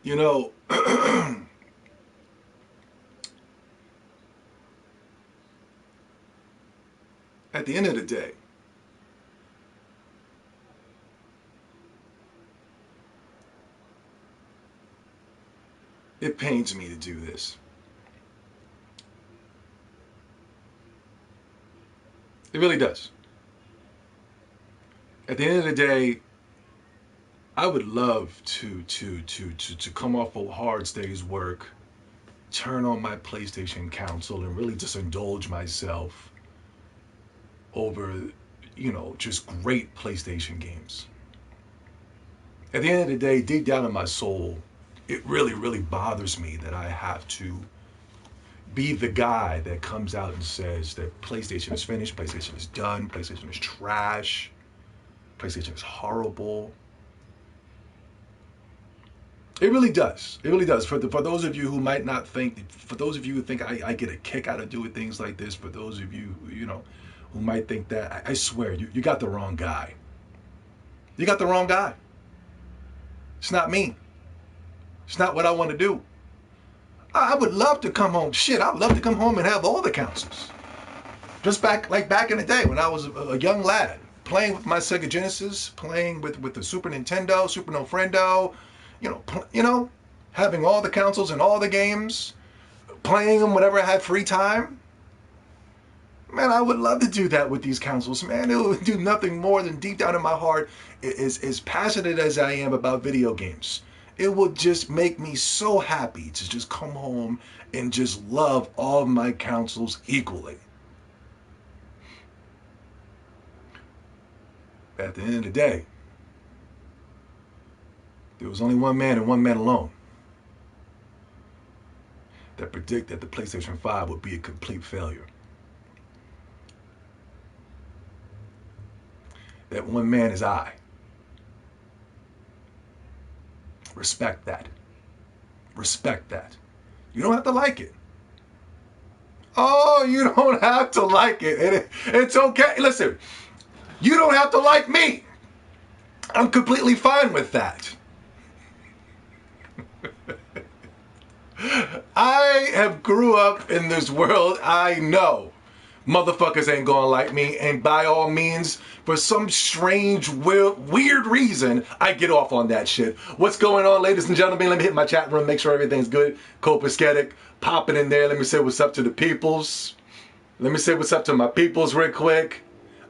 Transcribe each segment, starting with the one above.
You know, at the end of the day, it pains me to do this. It really does. At the end of the day, I would love to come off a hard day's work, turn on my PlayStation console, and really just indulge myself over, just great PlayStation games. At the end of the day, deep down in my soul, it really, really bothers me that I have to be the guy that comes out and says that PlayStation is finished, PlayStation is done, PlayStation is trash, PlayStation is horrible. It really does. It really does. For those of you who might not think, for those of you who think I get a kick out of doing things like this, for those of you, who might think that, I swear, you got the wrong guy. You got the wrong guy. It's not me. It's not what I want to do. I would love to come home. Shit, I'd love to come home and have all the consoles. Just back in the day when I was a young lad, playing with my Sega Genesis, playing with the Super Nintendo, Super Nintendo, having all the consoles and all the games, playing them whenever I had free time. Man, I would love to do that with these consoles. Man, it would do nothing more than deep down in my heart, as passionate as I am about video games, it would just make me so happy to just come home and just love all my consoles equally. At the end of the day, there was only one man and one man alone that predicted that the PlayStation 5 would be a complete failure. That one man is I. Respect that. Respect that. You don't have to like it. Oh, you don't have to like it. It's okay. Listen, you don't have to like me. I'm completely fine with that. I have grew up in this world. I know motherfuckers ain't gonna like me, and by all means, for some strange, weird reason, I get off on that shit. What's going on, ladies and gentlemen? Let me hit my chat room, make sure everything's good. Copacetic, popping in there. Let me say what's up to the peoples. Let me say what's up to my peoples real quick.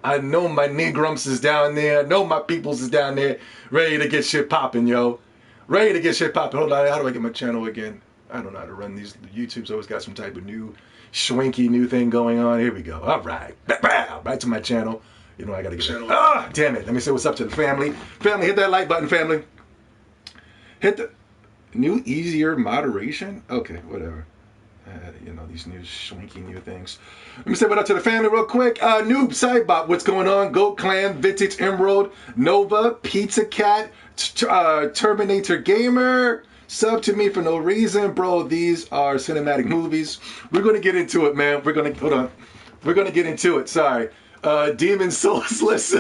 I know my Negrums is down there. I know my peoples is down there, ready to get shit popping, yo. Ready to get shit popping. Hold on, how do I get my channel again? I don't know how to run these. YouTube's always got some type of new schwanky new thing going on. Here we go. All right. Right to my channel. You know I gotta get it. Ah, damn it. Let me say what's up to the family. Family, hit that like button, family. Hit the new easier moderation. Okay, whatever. These new schwanky new things. Let me say what up to the family real quick. Noob, Sidebot, what's going on? Goat Clan, Vintage Emerald, Nova, Pizza Cat, Terminator Gamer. Sub to me for no reason, bro. These are cinematic movies. We're gonna get into it, man. We're gonna get into it. Sorry. Demon Soulsless,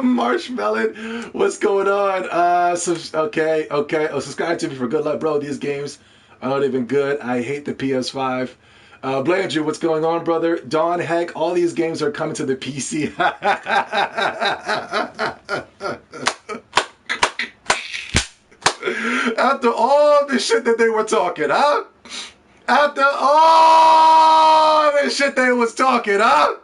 Marshmallow. What's going on? Okay. Oh, subscribe to me for good luck, bro. These games are not even good. I hate the PS5. Blanchard, what's going on, brother? Don Heck, all these games are coming to the PC. After all the shit that they were talking, huh? After all the shit they was talking, huh?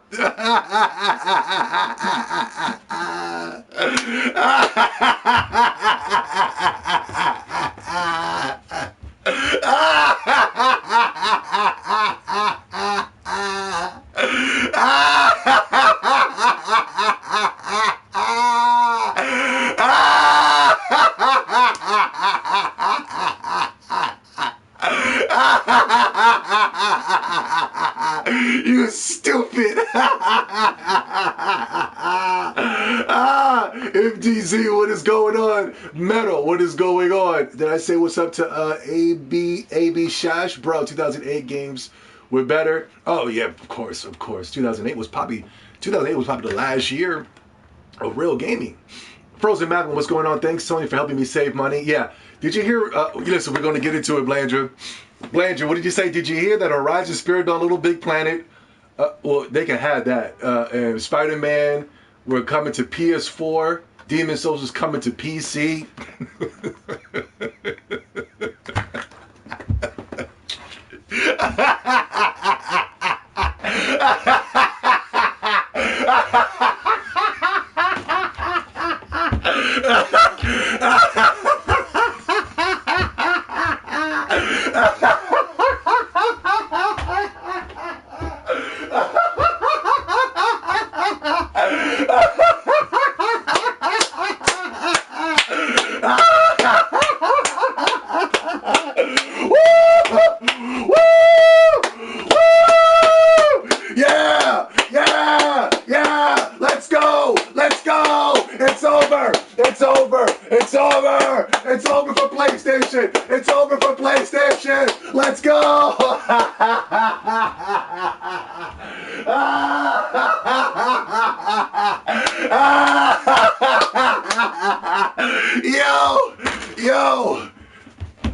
You stupid. MDZ, what is going on? Metal, what is going on? Did I say what's up to AB Shash? Bro, 2008 games were better. Oh yeah, of course. 2008 was probably the last year of real gaming Frozen Magnum, what's going on? Thanks, Sony, for helping me save money. Yeah. Did you hear? Listen, we're going to get into it, Blandra. Blandra, what did you say? Did you hear that Horizon Spirit Dawn Little Big Planet? Well, they can have that. And Spider-Man, we're coming to PS4. Demon Souls is coming to PC. It's over for PlayStation. Let's go.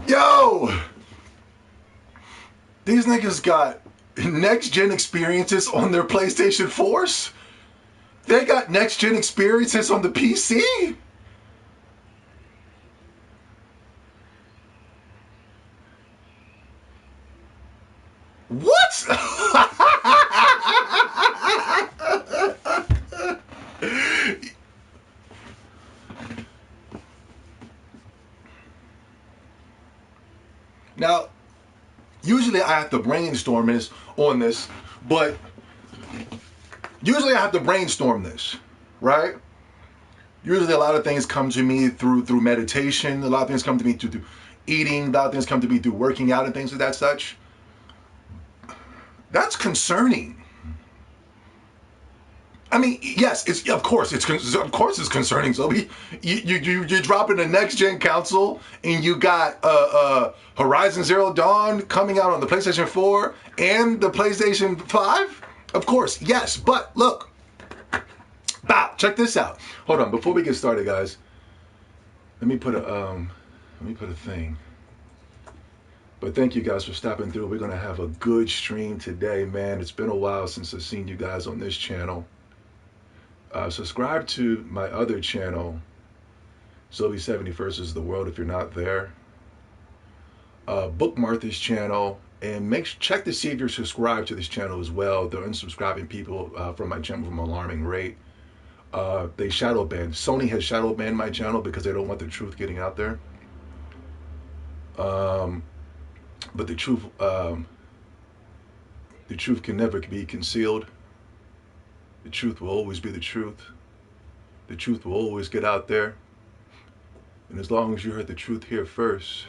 Yo. These niggas got next-gen experiences on their PlayStation 4s. They got next-gen experiences on the PC. What? Now, usually I have to brainstorm on this, but usually I have to brainstorm this, right? Usually a lot of things come to me through meditation. A lot of things come to me through eating. A lot of things come to me through working out and things of that such. That's concerning. I mean, yes, of course it's concerning. So you're dropping the next gen console, and you got Horizon Zero Dawn coming out on the PlayStation 4 and the PlayStation 5. Of course, yes, but look, check this out. Hold on, before we get started, guys. Let me put a thing. But thank you guys for stopping through. We're gonna have a good stream today, man. It's been a while since I've seen you guys on this channel. Subscribe to my other channel, Zoe70 versus the World, if you're not there. Bookmark this channel and check to see if you're subscribed to this channel as well. They're unsubscribing people from my channel from an alarming rate. They shadow banned. Sony has shadow banned my channel because they don't want the truth getting out there. But the truth can never be concealed. The truth will always be the truth. The truth will always get out there. And as long as you heard the truth here first,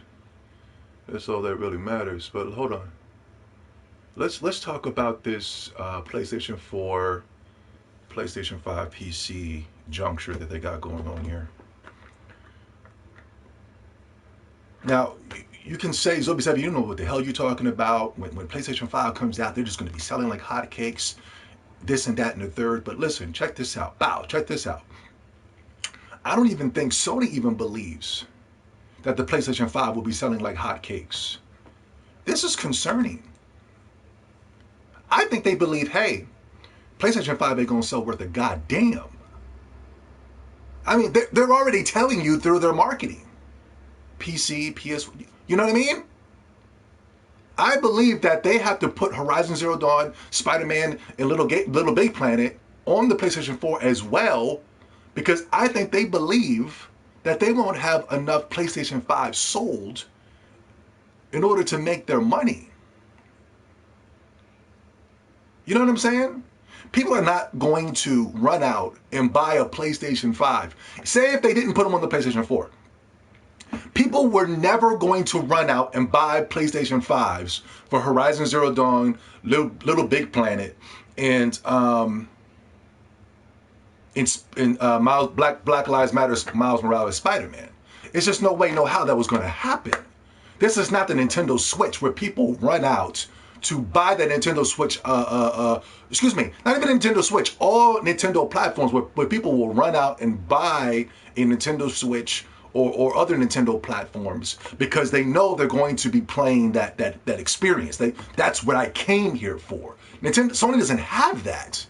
that's all that really matters. But hold on. Let's talk about this PlayStation 4, PlayStation 5 PC juncture that they got going on here. Now, you can say, Zobi7, you don't know what the hell you're talking about. When PlayStation 5 comes out, they're just going to be selling like hotcakes, this and that and the third. But listen, check this out. Check this out. I don't even think Sony even believes that the PlayStation 5 will be selling like hotcakes. This is concerning. I think they believe, hey, PlayStation 5 ain't going to sell worth a goddamn. I mean, they're already telling you through their marketing. PC, PS, you know what I mean? I believe that they have to put Horizon Zero Dawn, Spider-Man, and Little Big Planet on the PlayStation 4 as well, because I think they believe that they won't have enough PlayStation 5 sold in order to make their money. You know what I'm saying? People are not going to run out and buy a PlayStation 5. Say if they didn't put them on the PlayStation 4. People were never going to run out and buy PlayStation 5s for Horizon Zero Dawn, Little Big Planet, and Black Lives Matter, Miles Morales, Spider-Man. It's just no way, no how that was going to happen. This is not the Nintendo Switch where people run out to buy that Nintendo Switch, excuse me, not even Nintendo Switch, all Nintendo platforms where people will run out and buy a Nintendo Switch or other Nintendo platforms because they know they're going to be playing that experience. That's what I came here for. Sony doesn't have that.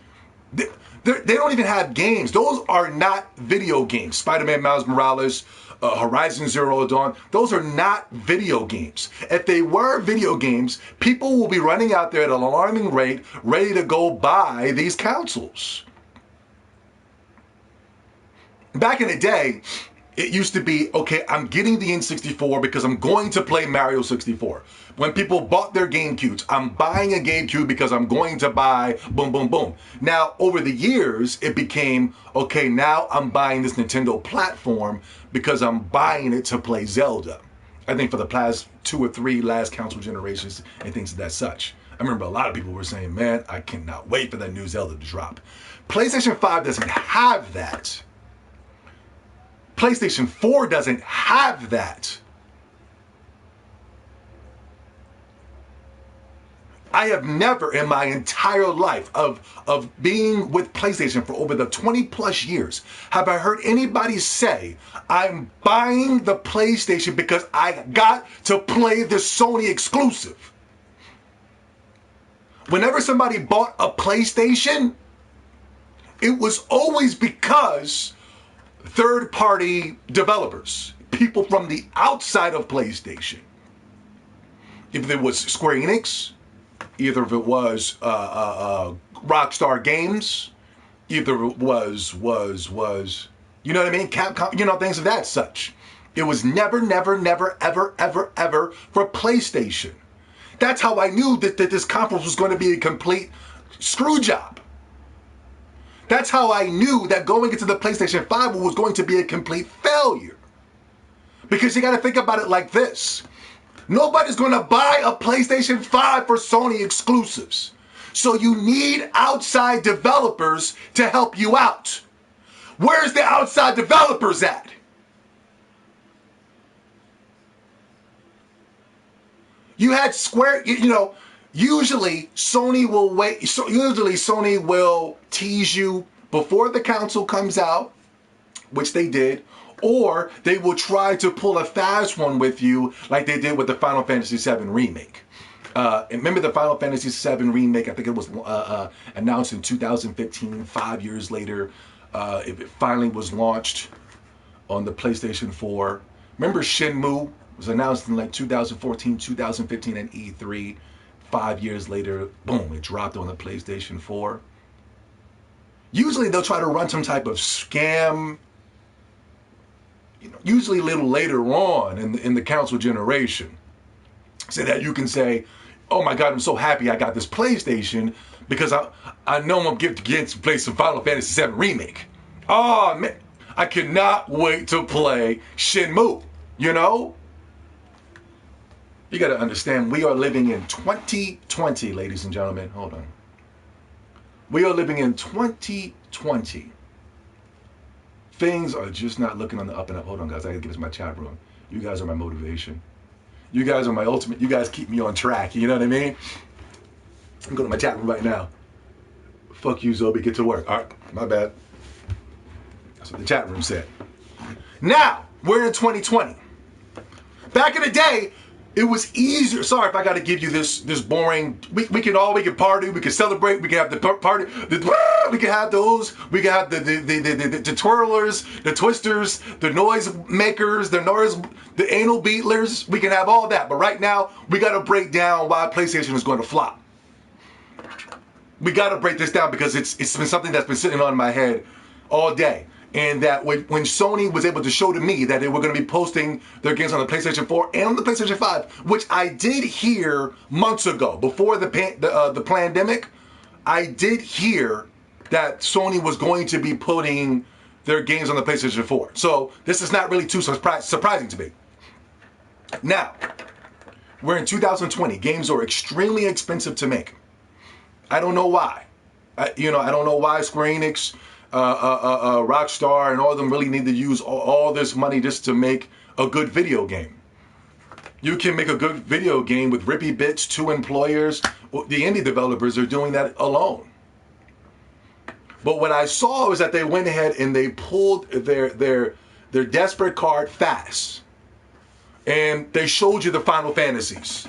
They don't even have games. Those are not video games. Spider-Man Miles Morales, Horizon Zero Dawn, those are not video games. If they were video games, people will be running out there at an alarming rate, ready to go buy these consoles. Back in the day, it used to be, okay, I'm getting the N64 because I'm going to play Mario 64. When people bought their GameCubes, I'm buying a GameCube because I'm going to buy boom, boom, boom. Now, over the years, it became, okay, now I'm buying this Nintendo platform because I'm buying it to play Zelda. I think for the past 2 or 3 last console generations and things of that such. I remember a lot of people were saying, man, I cannot wait for that new Zelda to drop. PlayStation 5 doesn't have that. PlayStation 4 doesn't have that. I have never in my entire life of being with PlayStation for over the 20 plus years, have I heard anybody say, I'm buying the PlayStation because I got to play the Sony exclusive. Whenever somebody bought a PlayStation, it was always because third-party developers, people from the outside of PlayStation. If it was Square Enix, either if it was Rockstar Games, either it was you know what I mean, Capcom, you know, things of that such. It was never, ever for PlayStation. That's how I knew that this conference was going to be a complete screw job. That's how I knew that going into the PlayStation 5 was going to be a complete failure. Because you got to think about it like this. Nobody's going to buy a PlayStation 5 for Sony exclusives. So you need outside developers to help you out. Where's the outside developers at? You had Square, you know, usually Sony will wait. So usually Sony will tease you before the console comes out, which they did, or they will try to pull a fast one with you like they did with the Final Fantasy VII Remake. And remember the Final Fantasy VII Remake, I think it was announced in 2015, 5 years later. It finally was launched on the PlayStation 4. Remember Shenmue was announced in like 2014, 2015 and E3. 5 years later, boom, it dropped on the PlayStation 4. Usually they'll try to run some type of scam, you know, usually a little later on in the console generation, so that you can say, oh my God, I'm so happy I got this PlayStation because I know I'm going to get to play some Final Fantasy VII Remake. Oh man, I cannot wait to play Shenmue, you know? You got to understand, we are living in 2020, ladies and gentlemen. Hold on. We are living in 2020. Things are just not looking on the up and up. Hold on, guys. I got to get this my chat room. You guys are my motivation. You guys are my ultimate. You guys keep me on track. You know what I mean? I'm going to my chat room right now. Fuck you, Zobi. Get to work. All right. My bad. That's what the chat room said. Now, we're in 2020. Back in the day, it was easier. Sorry if I got to give you this boring. We can party. We can celebrate. We can have the party. We can have those. We can have the twirlers, the twisters, the noise makers, the anal beatlers. We can have all that. But right now, we got to break down why PlayStation is going to flop. We got to break this down because it's been something that's been sitting on my head all day. And that when Sony was able to show to me that they were going to be posting their games on the PlayStation 4 and on the PlayStation 5, which I did hear months ago, before the pandemic, I did hear that Sony was going to be putting their games on the PlayStation 4. So this is not really too surprising to me. Now, we're in 2020. Games are extremely expensive to make. I don't know why. I don't know why Square Enix, Rockstar, and all of them really need to use all this money just to make a good video game. You can make a good video game with rippy bits, 2 employers. The indie developers are doing that alone. But what I saw was that they went ahead and they pulled their desperate card fast. And they showed you the Final Fantasies.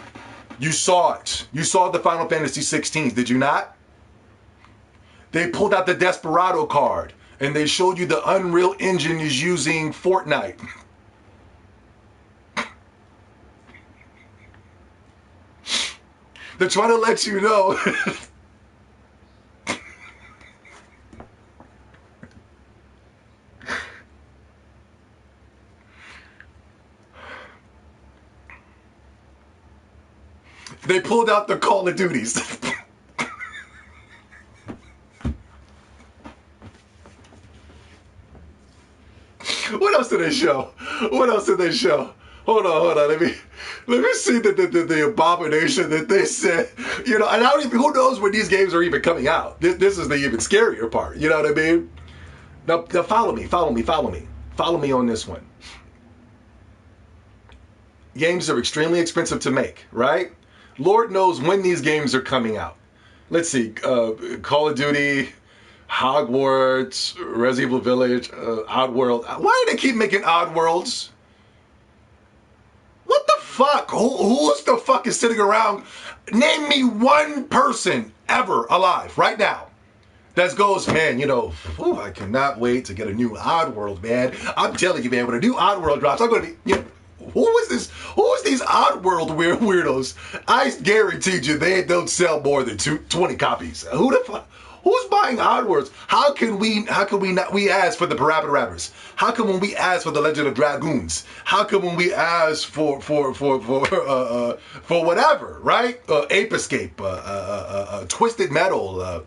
You saw it. You saw the Final Fantasy 16s, did you not? They pulled out the Desperado card and they showed you the Unreal Engine is using Fortnite. They're trying to let you know. They pulled out the Call of Duties. What else did they show? What else did they show? Hold on. Let me see the abomination that they said. You know, and I don't even, who knows when these games are even coming out. This is the even scarier part. You know what I mean? Now follow me. Follow me on this one. Games are extremely expensive to make, right? Lord knows when these games are coming out. Let's see, Call of Duty, Hogwarts, Resident Evil Village, Oddworld. Why do they keep making Oddworlds? What the fuck? Who's the fuck is sitting around? Name me one person ever alive right now that goes, man, you know, I cannot wait to get a new Oddworld, man. I'm telling you, man, when a new Oddworld drops, I'm going to be, you know, who is this? Who is these Oddworld weirdos? I guarantee you they don't sell more than 20 copies. Who the fuck? Who's buying Oddworlds? How can we not? We ask for the Parappa Rappers. How come when we ask for the Legend of Dragoons? How come when we ask for whatever, right? Ape Escape, Twisted Metal,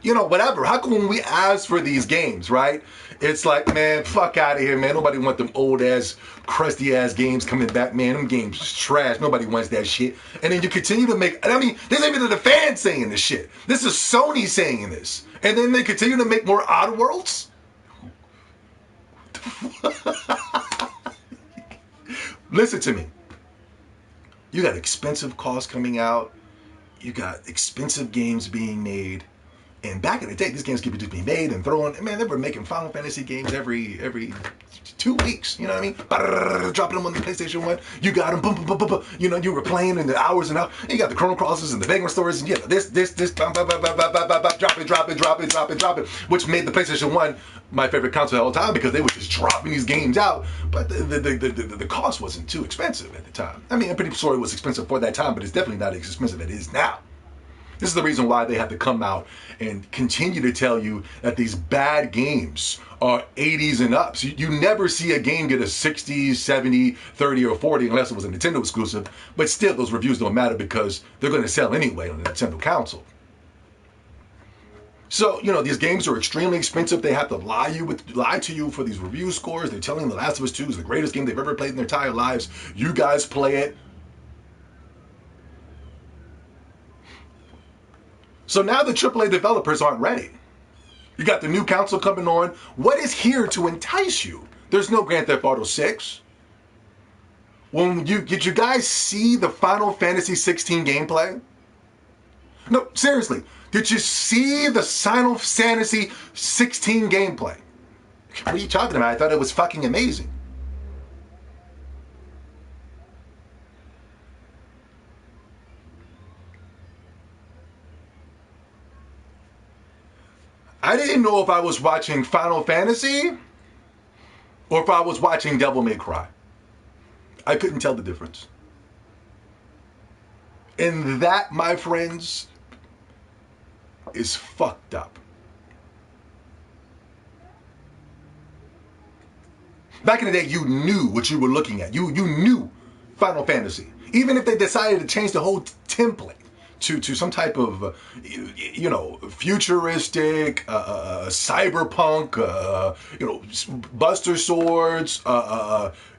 you know, whatever. How come when we ask for these games, right? It's like, man, fuck out of here, man. Nobody want them old ass, crusty ass games coming back, man. Them games is trash. Nobody wants that shit. And then you continue to make, I mean, this ain't even the fans saying this shit. This is Sony saying this. And then they continue to make more Oddworlds? Listen to me. You got expensive costs coming out. You got expensive games being made. And back in the day, these games could be just being made and thrown. Man, they were making Final Fantasy games every 2 weeks. You know what I mean? Dropping them on the PlayStation 1. You got them, boom, boom, boom, boom, boom. You know, you were playing in the hours and hours. You got the Chrono Crossers and the Vagrant Stories. And yeah, this, drop it. Which made the PlayStation 1 my favorite console of all time because they were just dropping these games out. But the cost wasn't too expensive at the time. I mean, I'm pretty sure it was expensive for that time, but it's definitely not as expensive as it is now. This is the reason why they have to come out and continue to tell you that these bad games are 80s and up. So you never see a game get a 60, 70, 30, or 40 unless it was a Nintendo exclusive. But still, those reviews don't matter because they're going to sell anyway on the Nintendo console. So, you know, these games are extremely expensive. They have to lie to you for these review scores. They're telling you The Last of Us 2 is the greatest game they've ever played in their entire lives. You guys play it. So now the AAA developers aren't ready. You got the new console coming on. What is here to entice you? There's no Grand Theft Auto 6. Did you guys see the Final Fantasy 16 gameplay? No, seriously. Did you see the Final Fantasy 16 gameplay? What are you talking about? I thought it was fucking amazing. I didn't know if I was watching Final Fantasy or if I was watching Devil May Cry. I couldn't tell the difference. And that, my friends, is fucked up. Back in the day, you knew what you were looking at. You knew Final Fantasy. Even if they decided to change the whole template to some type of, you know, futuristic, cyberpunk, you know, Buster Swords,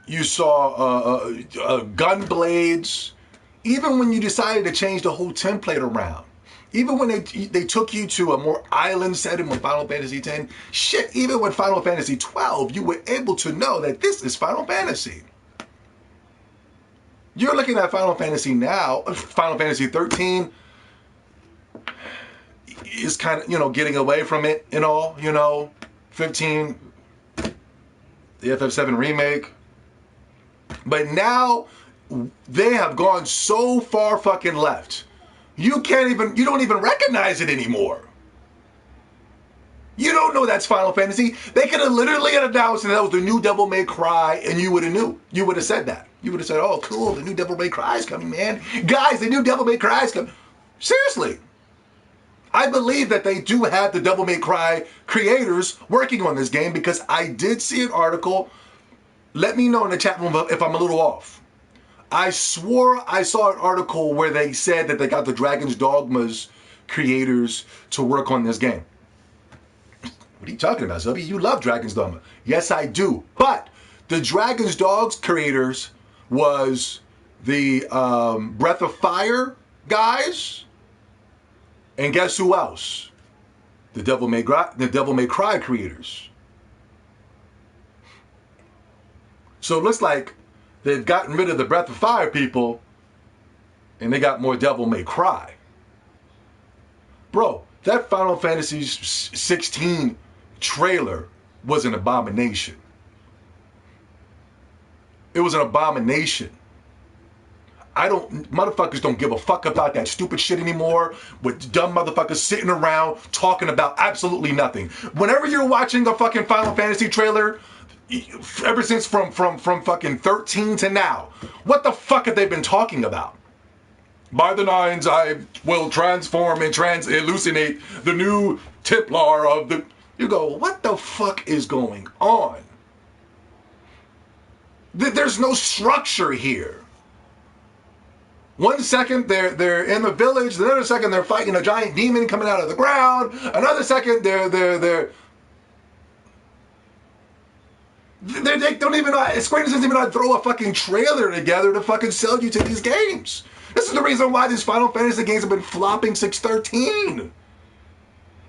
you saw gun blades. Even when you decided to change the whole template around, even when they took you to a more island setting with Final Fantasy X, shit, even with Final Fantasy 12, you were able to know that this is Final Fantasy. You're looking at Final Fantasy now. Final Fantasy 13 is kind of, getting away from it and all, 15, the FF7 remake. But now they have gone so far fucking left. You don't even recognize it anymore. You don't know that's Final Fantasy. They could have literally announced that was the new Devil May Cry, and you would have knew. You would have said that. You would have said, oh, cool, the new Devil May Cry is coming, man. Guys, the new Devil May Cry is coming. Seriously. I believe that they do have the Devil May Cry creators working on this game, because I did see an article. Let me know in the chat room if I'm a little off. I swore I saw an article where they said that they got the Dragon's Dogma's creators to work on this game. What are you talking about, Zubby? You love Dragon's Dogma. Yes, I do. But the Dragon's Dog's creators was the Breath of Fire guys. And guess who else? The Devil May Cry creators. So it looks like they've gotten rid of the Breath of Fire people, and they got more Devil May Cry. Bro, that Final Fantasy 16 trailer was an abomination. It was an abomination. Motherfuckers don't give a fuck about that stupid shit anymore, with dumb motherfuckers sitting around talking about absolutely nothing. Whenever you're watching a fucking Final Fantasy trailer, ever since from fucking 13 to now, what the fuck have they been talking about? By the nines, I will transform and hallucinate the new Templar of the... You go, what the fuck is going on? There's no structure here. 1 second they're in the village, the other second they're fighting a giant demon coming out of the ground, another second they don't even know, Square Enix doesn't even know how to throw a fucking trailer together to fucking sell you to these games. This is the reason why these Final Fantasy games have been flopping since 13.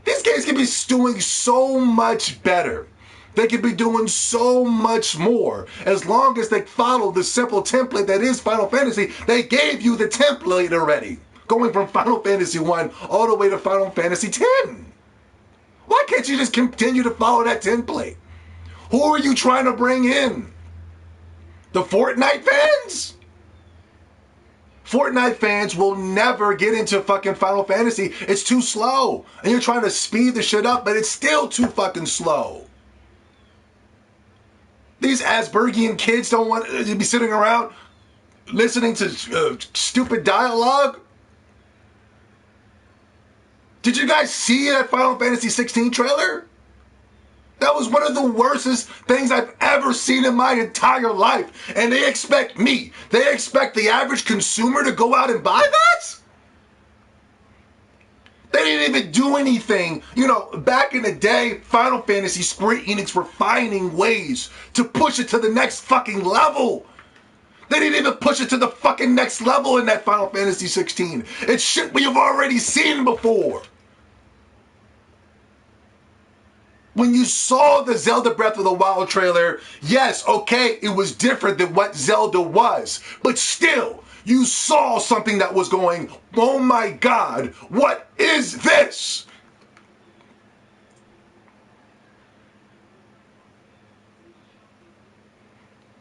These games can be doing so much better. They could be doing so much more as long as they follow the simple template that is Final Fantasy. They gave you the template already, going from Final Fantasy 1 all the way to Final Fantasy 10. Why can't you just continue to follow that template? Who are you trying to bring in? The Fortnite fans? Fortnite fans will never get into fucking Final Fantasy. It's too slow. And you're trying to speed the shit up, but it's still too fucking slow. These Aspergian kids don't want to be sitting around listening to stupid dialogue. Did you guys see that Final Fantasy 16 trailer? That was one of the worstest things I've ever seen in my entire life. And they expect the average consumer to go out and buy that? They didn't even do anything. Back in the day, Final Fantasy, Square Enix were finding ways to push it to the next fucking level. They didn't even push it to the fucking next level in that Final Fantasy 16. It's shit we have already seen before. When you saw the Zelda Breath of the Wild trailer, yes, okay, it was different than what Zelda was. But still, you saw something that was going, oh my God, what is this?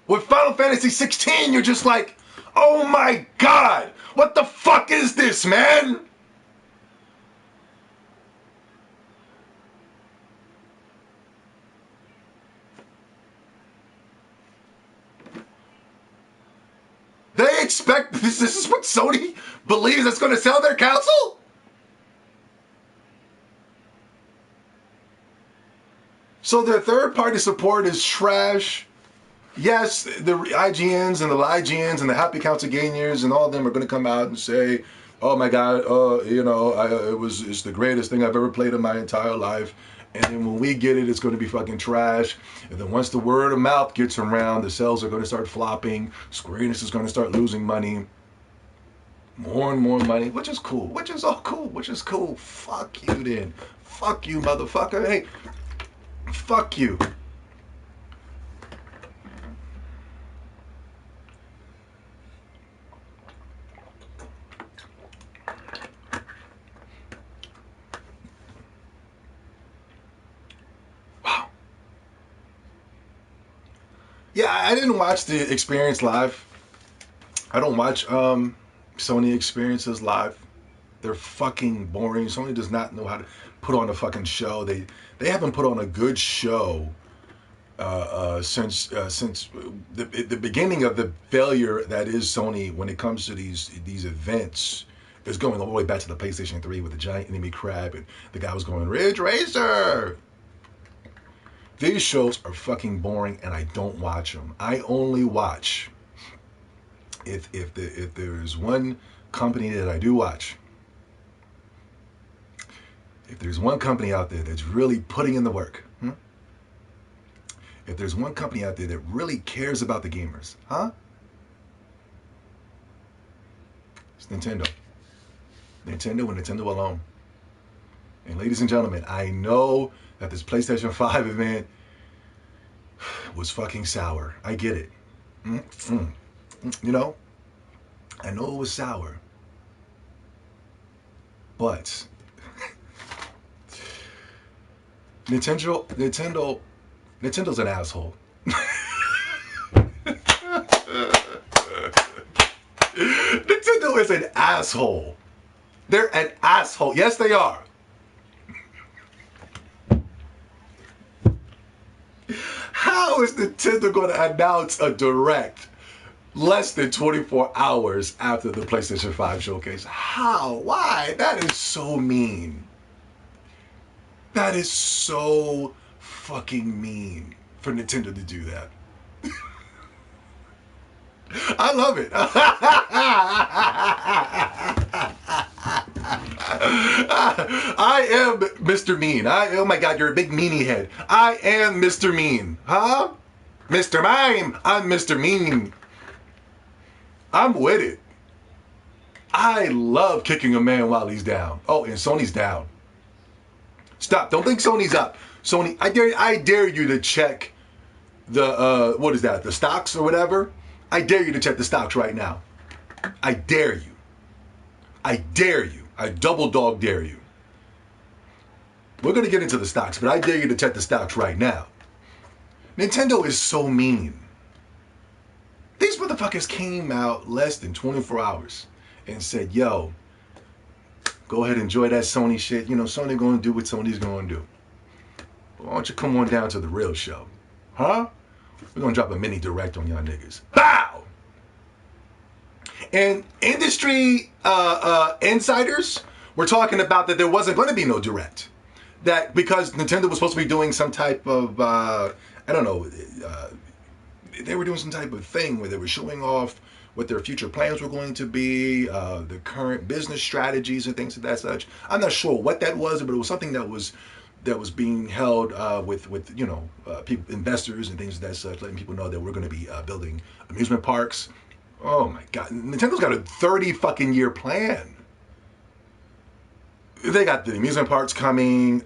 With Final Fantasy 16, you're just like, oh my God, what the fuck is this, man? They expect, this is what Sony believes that's going to sell their console? So their third-party support is trash. Yes, the IGNs and the LIGNs and the Happy Council Gainers and all of them are going to come out and say, oh my God, it's the greatest thing I've ever played in my entire life. And then when we get it, it's going to be fucking trash. And then once the word of mouth gets around, the sales are going to start flopping. Square Enix is going to start losing money. More and more money, which is cool. Which is all cool. Which is cool. Fuck you then. Fuck you, motherfucker. Hey, fuck you. Yeah, I didn't watch the experience live. I don't watch Sony experiences live. They're fucking boring. Sony does not know how to put on a fucking show. They haven't put on a good show since the beginning of the failure that is Sony when it comes to these events. Is going all the way back to the PlayStation 3 with the giant enemy crab and the guy was going Ridge Racer. These shows are fucking boring and I don't watch them. I only watch if there's one company that I do watch. If there's one company out there that's really putting in the work, if there's one company out there that really cares about the gamers, it's Nintendo. Nintendo and Nintendo alone. And ladies and gentlemen, I know that this PlayStation 5 event was fucking sour. I get it. You know, I know it was sour. But Nintendo's an asshole. Nintendo is an asshole. They're an asshole. Yes, they are. How is Nintendo going to announce a direct less than 24 hours after the PlayStation 5 showcase? How? Why? That is so mean. That is so fucking mean for Nintendo to do that. I love it. I am Mr. Mean. Oh my God, you're a big meanie head. I am Mr. Mean. Huh? Mr. Mime. I'm Mr. Mean. I'm with it. I love kicking a man while he's down. Oh, and Sony's down. Stop. Don't think Sony's up. Sony, I dare you to check the, what is that? The stocks or whatever? I dare you to check the stocks right now. I dare you. I dare you. I double dog dare you. We're going to get into the stocks, but I dare you to check the stocks right now. Nintendo is so mean. These motherfuckers came out less than 24 hours and said, yo, go ahead and enjoy that Sony shit. You know, Sony going to do what Sony's going to do. Why don't you come on down to the real show? Huh? We're going to drop a mini direct on y'all niggas. Bow! And industry insiders were talking about that there wasn't going to be no direct. That because Nintendo was supposed to be doing some type of, I don't know, they were doing some type of thing where they were showing off what their future plans were going to be, the current business strategies and things of that such. I'm not sure what that was, but it was something that was being held with you know, people, investors and things of that such, letting people know that we're going to be building amusement parks. Oh my God, Nintendo's got a 30 fucking year plan. They got the amusement parks coming.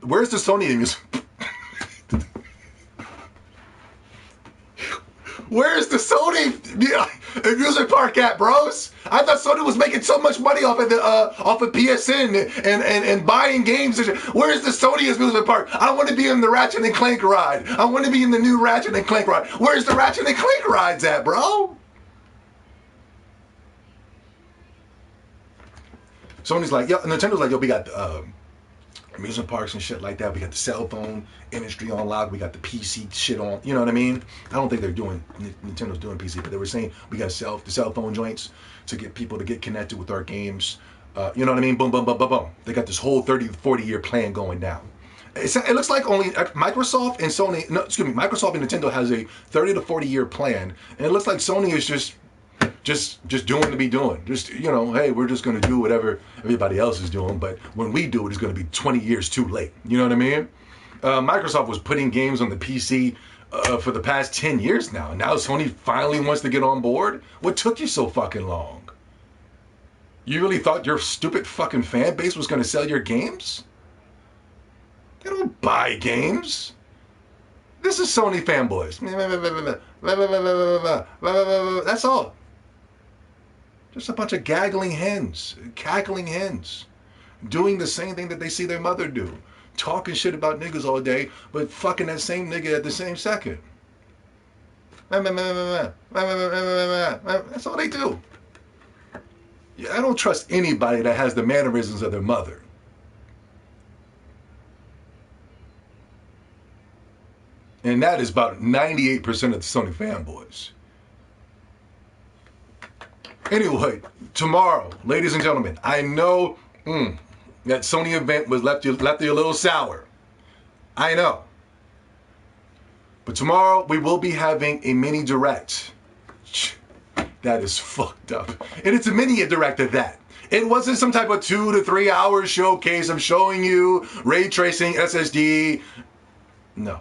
Where's the Sony amusement? Where's the Sony amusement park at, bros? I thought Sony was making so much money off of PSN and buying games. Where's the Sony amusement park? I want to be in the Ratchet and Clank ride. I want to be in the new Ratchet and Clank ride. Where's the Ratchet and Clank rides at, bro? Sony's like, yo, Nintendo's like, yo, we got amusement parks and shit like that. We got the cell phone industry on lock. We got the PC shit on. You know what I mean? I don't think Nintendo's doing PC, but they were saying we got the cell phone joints to get people to get connected with our games. You know what I mean? Boom, boom, boom, boom, boom. They got this whole 30 to 40 year plan going down. It looks like only Microsoft and Sony, no, excuse me, Microsoft and Nintendo has a 30 to 40 year plan. And it looks like Sony is just doing to be doing. Just, you know, hey, we're just going to do whatever everybody else is doing, but when we do it, it's going to be 20 years too late. You know what I mean? Microsoft was putting games on the PC for the past 10 years now, and now Sony finally wants to get on board? What took you so fucking long? You really thought your stupid fucking fan base was going to sell your games? They don't buy games. This is Sony fanboys. That's all. Just a bunch of cackling hens, doing the same thing that they see their mother do, talking shit about niggas all day, but fucking that same nigga at the same second. That's all they do. I don't trust anybody that has the mannerisms of their mother. And that is about 98% of the Sony fanboys. Anyway, tomorrow, ladies and gentlemen, I know that Sony event was left you a little sour. I know. But tomorrow, we will be having a mini direct. That is fucked up. And it's a mini direct at that. It wasn't some type of 2 to 3 hour showcase of showing you ray tracing, SSD. No.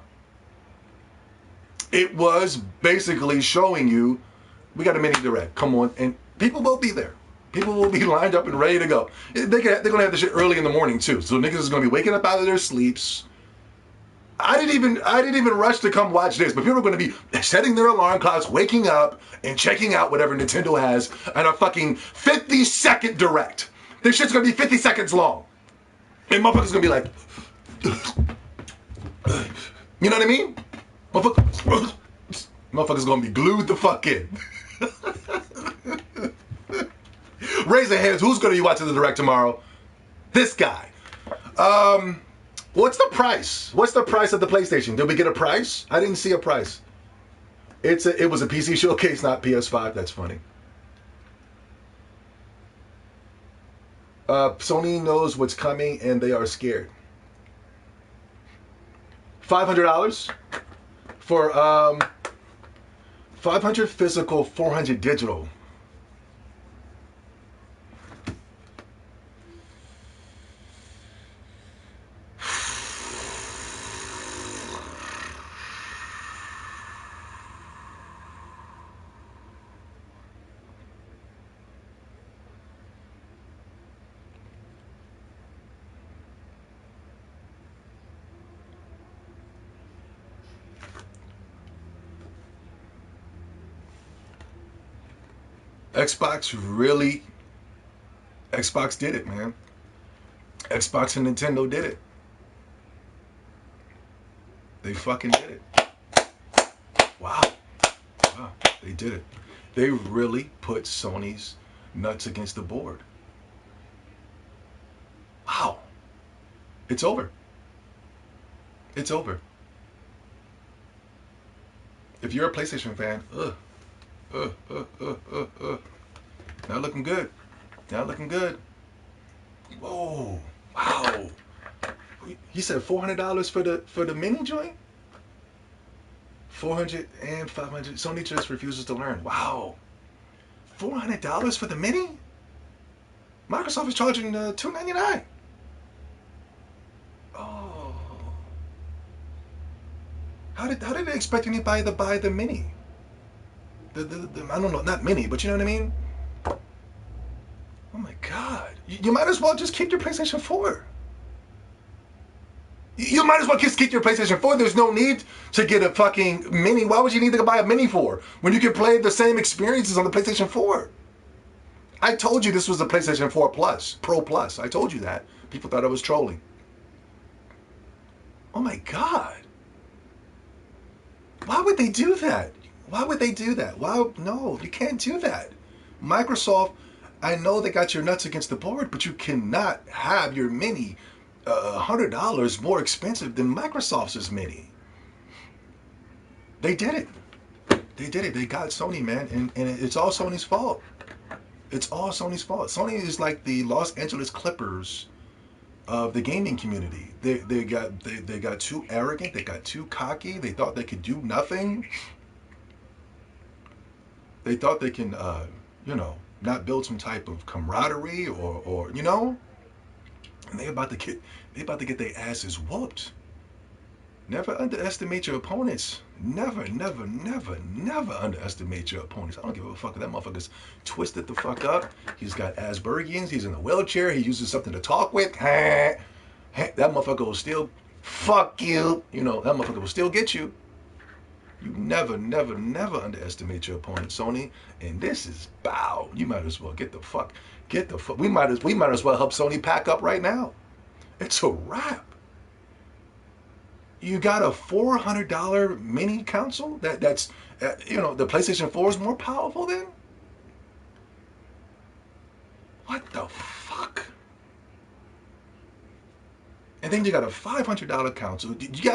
It was basically showing you, we got a mini direct. Come on. And people will be there. People will be lined up and ready to go. They're going to have the shit early in the morning, too. So niggas is going to be waking up out of their sleeps. I didn't even rush to come watch this, but people are going to be setting their alarm clocks, waking up, and checking out whatever Nintendo has on a fucking 50-second direct. This shit's going to be 50 seconds long. And motherfuckers going to be like, you know what I mean? Motherfuckers going to be glued the fuck in. Raise their hands. Who's going to be watching the direct tomorrow? This guy. What's the price? What's the price of the PlayStation? Did we get a price? I didn't see a price. It was a PC showcase, not PS5. That's funny. Sony knows what's coming and they are scared. $500 for 500 physical, 400 digital. Xbox did it, man. Xbox and Nintendo did it. They fucking did it. Wow. Wow, they did it. They really put Sony's nuts against the board. Wow. It's over. It's over. If you're a PlayStation fan, not looking good. Not looking good. Whoa. Wow. He said $400 for the mini joint? 400 and 500. Sony just refuses to learn. Wow. $400 for the mini? Microsoft is charging $299. Oh. How did they expect anybody to buy the mini? I don't know, not mini, but you know what I mean? Oh my God. You might as well just keep your PlayStation 4. You might as well just keep your PlayStation 4. There's no need to get a fucking mini. Why would you need to buy a mini for when you can play the same experiences on the PlayStation 4? I told you this was the PlayStation 4 Plus, Pro Plus. I told you that. People thought I was trolling. Oh my God. Why would they do that? Why would they do that? Why? No, you can't do that. Microsoft, I know they got your nuts against the board, but you cannot have your mini $100 more expensive than Microsoft's mini. They did it. They did it. They got Sony, man, and it's all Sony's fault. It's all Sony's fault. Sony is like the Los Angeles Clippers of the gaming community. They got too arrogant. They got too cocky. They thought they could do nothing. They thought they can, not build some type of camaraderie or and they about to get their asses whooped. Never underestimate your opponents. Never underestimate your opponents. I don't give a fuck if that motherfucker's twisted the fuck up. He's got Aspergians. He's in a wheelchair. He uses something to talk with. That motherfucker will still fuck you. That motherfucker will still get you. You never underestimate your opponent, Sony. And this is bow. You might as well get the fuck. We might as well help Sony pack up right now. It's a wrap. You got a $400 mini console that's the PlayStation 4 is more powerful than? What the fuck? And then you got a $500 console. Did you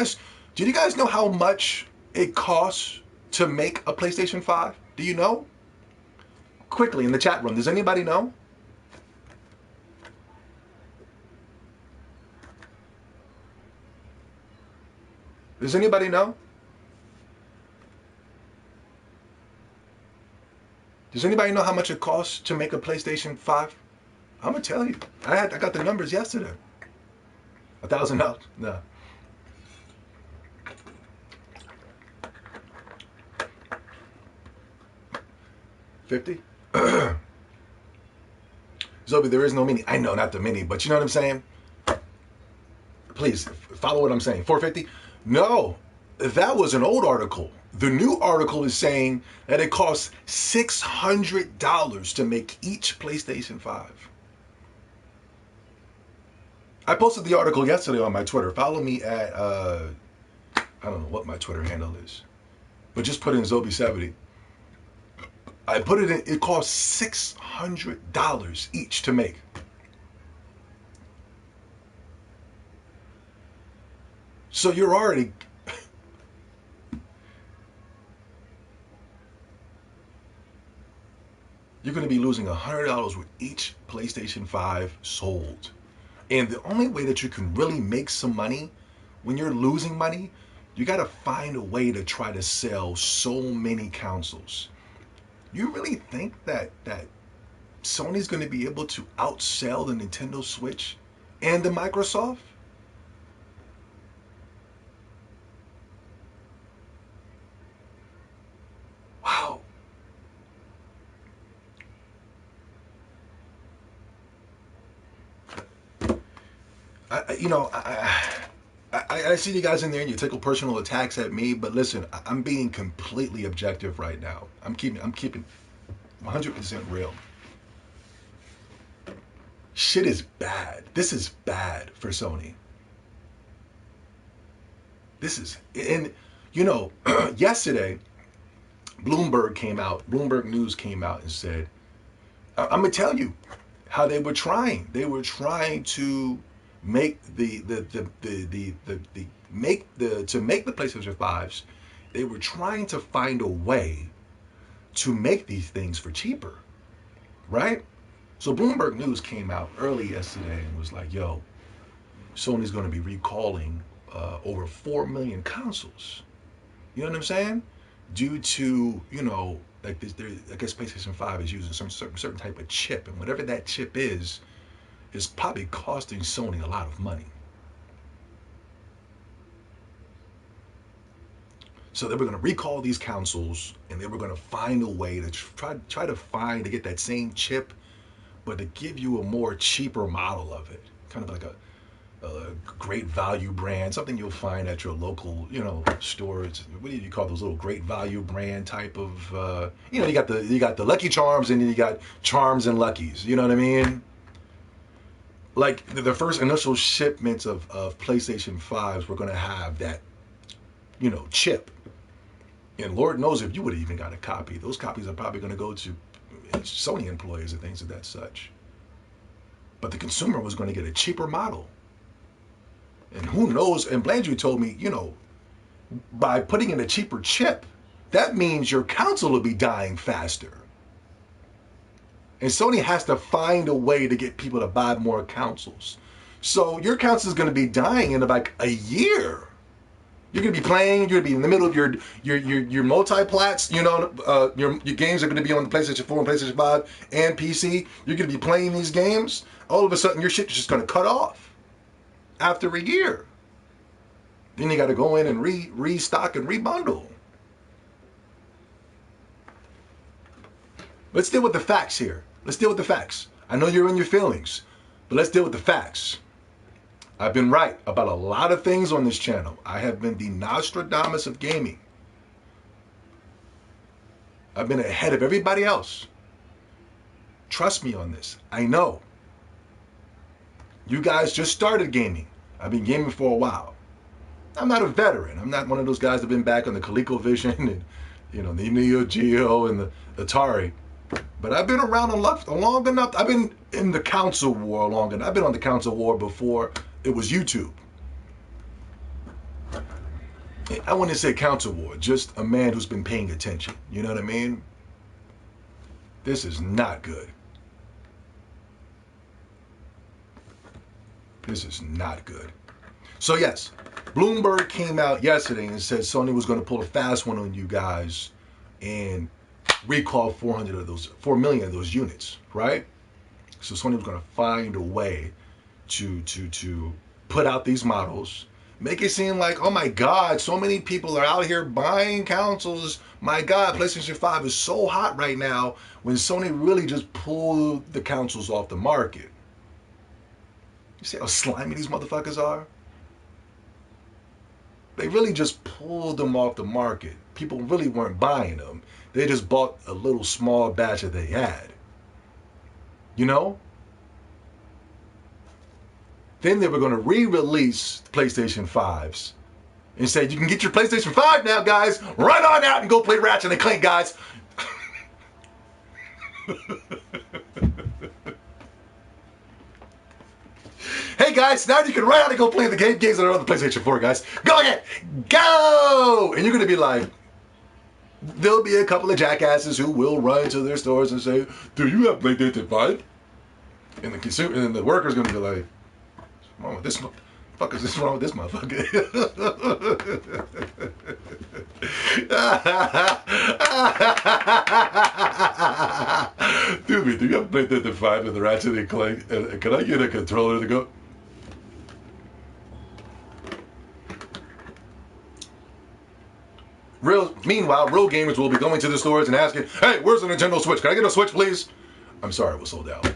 guys know how much it costs to make a PlayStation 5? Do you know? Quickly in the chat room, does anybody know? Does anybody know? Does anybody know how much it costs to make a PlayStation 5? I'm gonna tell you. I got the numbers yesterday. $1,000? No. $50? Zobi, there is no mini. I know, not the mini, but you know what I'm saying? Please follow what I'm saying. $450? No, that was an old article. The new article is saying that it costs $600 to make each PlayStation 5. I posted the article yesterday on my Twitter. Follow me at, I don't know what my Twitter handle is, but just put in Zobi70. I put it in, it costs $600 each to make. So you're already, you're going to be losing $100 with each PlayStation 5 sold. And the only way that you can really make some money when you're losing money, you got to find a way to try to sell so many consoles. You really think that Sony's going to be able to outsell the Nintendo Switch and the Microsoft? Wow. I see you guys in there and you take personal attacks at me, but listen, I'm being completely objective right now. I'm keeping 100% real. Shit is bad. This is bad for Sony. This is, and yesterday, Bloomberg News came out and said, I'm gonna tell you how they were trying. They were trying to make the PlayStation 5s. They were trying to find a way to make these things for cheaper, right? So Bloomberg News came out early yesterday and was like, "Yo, Sony's going to be recalling over 4 million consoles." You know what I'm saying? Due to like this, I guess PlayStation 5 is using some certain type of chip, and whatever that chip is probably costing Sony a lot of money. So they were going to recall these consoles, and they were going to find a way to try to get that same chip, but to give you a more cheaper model of it, kind of like a great value brand, something you'll find at your local, stores. What do you call those little great value brand type of, you got the Lucky Charms, and then you got Charms and Luckies. You know what I mean? Like the first initial shipments of PlayStation 5s were going to have that, chip. And Lord knows if you would have even got a copy. Those copies are probably going to go to Sony employees and things of that such. But the consumer was going to get a cheaper model. And who knows, and Blandrew told me, by putting in a cheaper chip, that means your console will be dying faster. And Sony has to find a way to get people to buy more consoles. So your console is going to be dying in like a year. You're going to be playing, you're going to be in the middle of your multi-plats, your games are going to be on the PlayStation 4 and PlayStation 5 and PC. You're going to be playing these games. All of a sudden, your shit is just going to cut off after a year. Then you got to go in and restock and rebundle. Let's deal with the facts here. Let's deal with the facts. I know you're in your feelings, but let's deal with the facts. I've been right about a lot of things on this channel. I have been the Nostradamus of gaming. I've been ahead of everybody else. Trust me on this. I know. You guys just started gaming. I've been gaming for a while. I'm not a veteran. I'm not one of those guys that have been back on the ColecoVision and, you know, the Neo Geo and the Atari. But I've been around long enough. I've been in the console war long enough. I've been on the console war before it was YouTube. I wouldn't say console war, just a man who's been paying attention. You know what I mean? This is not good. This is not good. So yes, Bloomberg came out yesterday and said Sony was going to pull a fast one on you guys and recall 4 million of those units, right? So Sony was going to find a way to put out these models, make it seem like, oh my God, so many people are out here buying consoles. My God, PlayStation 5 is so hot right now, when Sony really just pulled the consoles off the market. You see how slimy these motherfuckers are? They really just pulled them off the market. People really weren't buying them. They just bought a little small batch that they had. You know? Then they were going to re-release PlayStation 5s and said, you can get your PlayStation 5 now, guys. Run on out and go play Ratchet and Clank, guys. Hey, guys, now you can run out and go play the games that are on the PlayStation 4, guys. Go ahead. Go! And you're going to be like, there'll be a couple of jackasses who will run to their stores and say, do you have PlayStation 5? And the consumer and the worker's going to be like, what's wrong with this motherfucker? What's wrong with this motherfucker? Dude, do you have PlayStation 5 with the Ratchet and Clank? Can I get a controller to go? Meanwhile, real gamers will be going to the stores and asking, hey, where's the Nintendo Switch? Can I get a Switch, please? I'm sorry, it was sold out.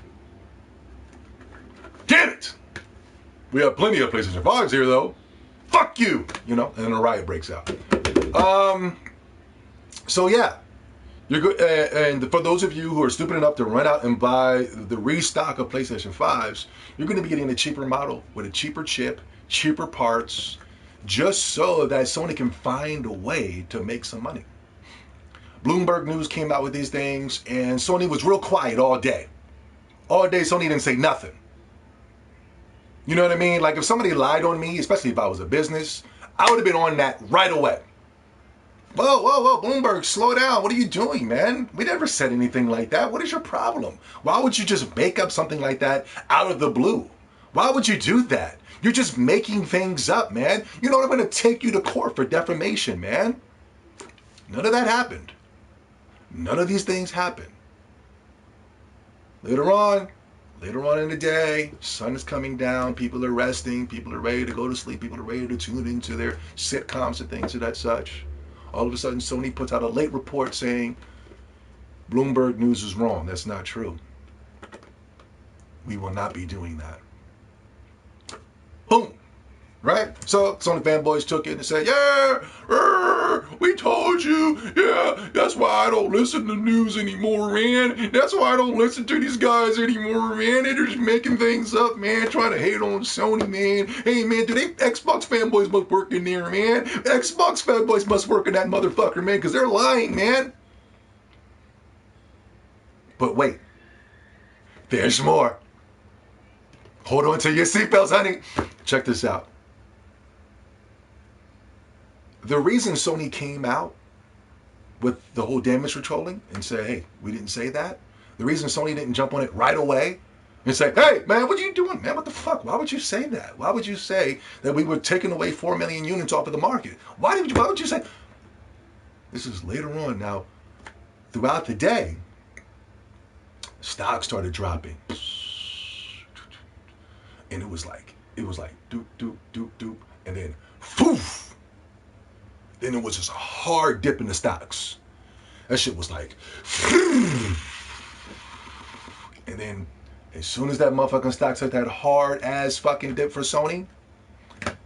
Damn it! We have plenty of PlayStation 5s here, though. Fuck you! You know, and then a riot breaks out. So yeah. You're good, and for those of you who are stupid enough to run out and buy the restock of PlayStation 5s, you're going to be getting a cheaper model with a cheaper chip, cheaper parts, just so that Sony can find a way to make some money. Bloomberg News came out with these things, and Sony was real quiet all day. All day, Sony didn't say nothing. You know what I mean? Like, if somebody lied on me, especially if I was a business, I would have been on that right away. Whoa, whoa, whoa, Bloomberg, slow down. What are you doing, man? We never said anything like that. What is your problem? Why would you just make up something like that out of the blue? Why would you do that? You're just making things up, man. You know, I'm going to take you to court for defamation, man. None of that happened. None of these things happened. Later on in the day, sun is coming down, people are resting, people are ready to go to sleep, people are ready to tune into their sitcoms and things of that such. All of a sudden, Sony puts out a late report saying, Bloomberg News is wrong. That's not true. We will not be doing that. Boom. Right? So Sony fanboys took it and said, yeah, we told you. Yeah, that's why I don't listen to news anymore, man. That's why I don't listen to these guys anymore, man. They're just making things up, man, trying to hate on Sony, man. Hey, man, do they Xbox fanboys must work in there, man? Xbox fanboys must work in that motherfucker, man, because they're lying, man. But wait, there's more. Hold on to your seatbelts, honey. Check this out. The reason Sony came out with the whole damage controlling and say, hey, we didn't say that. The reason Sony didn't jump on it right away and say, hey, man, what are you doing, man? What the fuck? Why would you say that? Why would you say that we were taking away 4 million units off of the market? Why would you say? This is later on. Now, throughout the day, stock started dropping. And it was like doop, doop, doop, doop. And then, poof. Then it was just a hard dip in the stocks. That shit was like, and then as soon as that motherfucking stock took that hard ass fucking dip for Sony,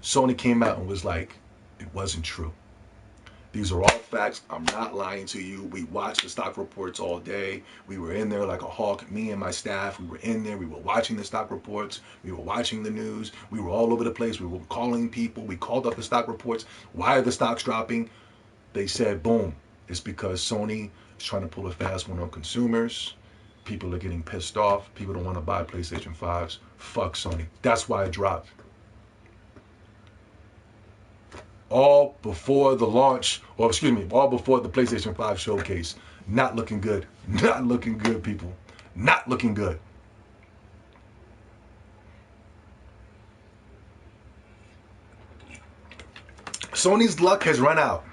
Sony came out and was like, it wasn't true. These are all facts. I'm not lying to you. We watched the stock reports all day. We were in there like a hawk. Me and my staff, we were in there. We were watching the stock reports. We were watching the news. We were all over the place. We were calling people. We called up the stock reports. Why are the stocks dropping? They said, boom, it's because Sony is trying to pull a fast one on consumers. People are getting pissed off. People don't want to buy PlayStation 5s. Fuck Sony. That's why it dropped. All before the launch, or excuse me, all before the PlayStation 5 showcase. Not looking good. Not looking good, people. Not looking good. Sony's luck has run out.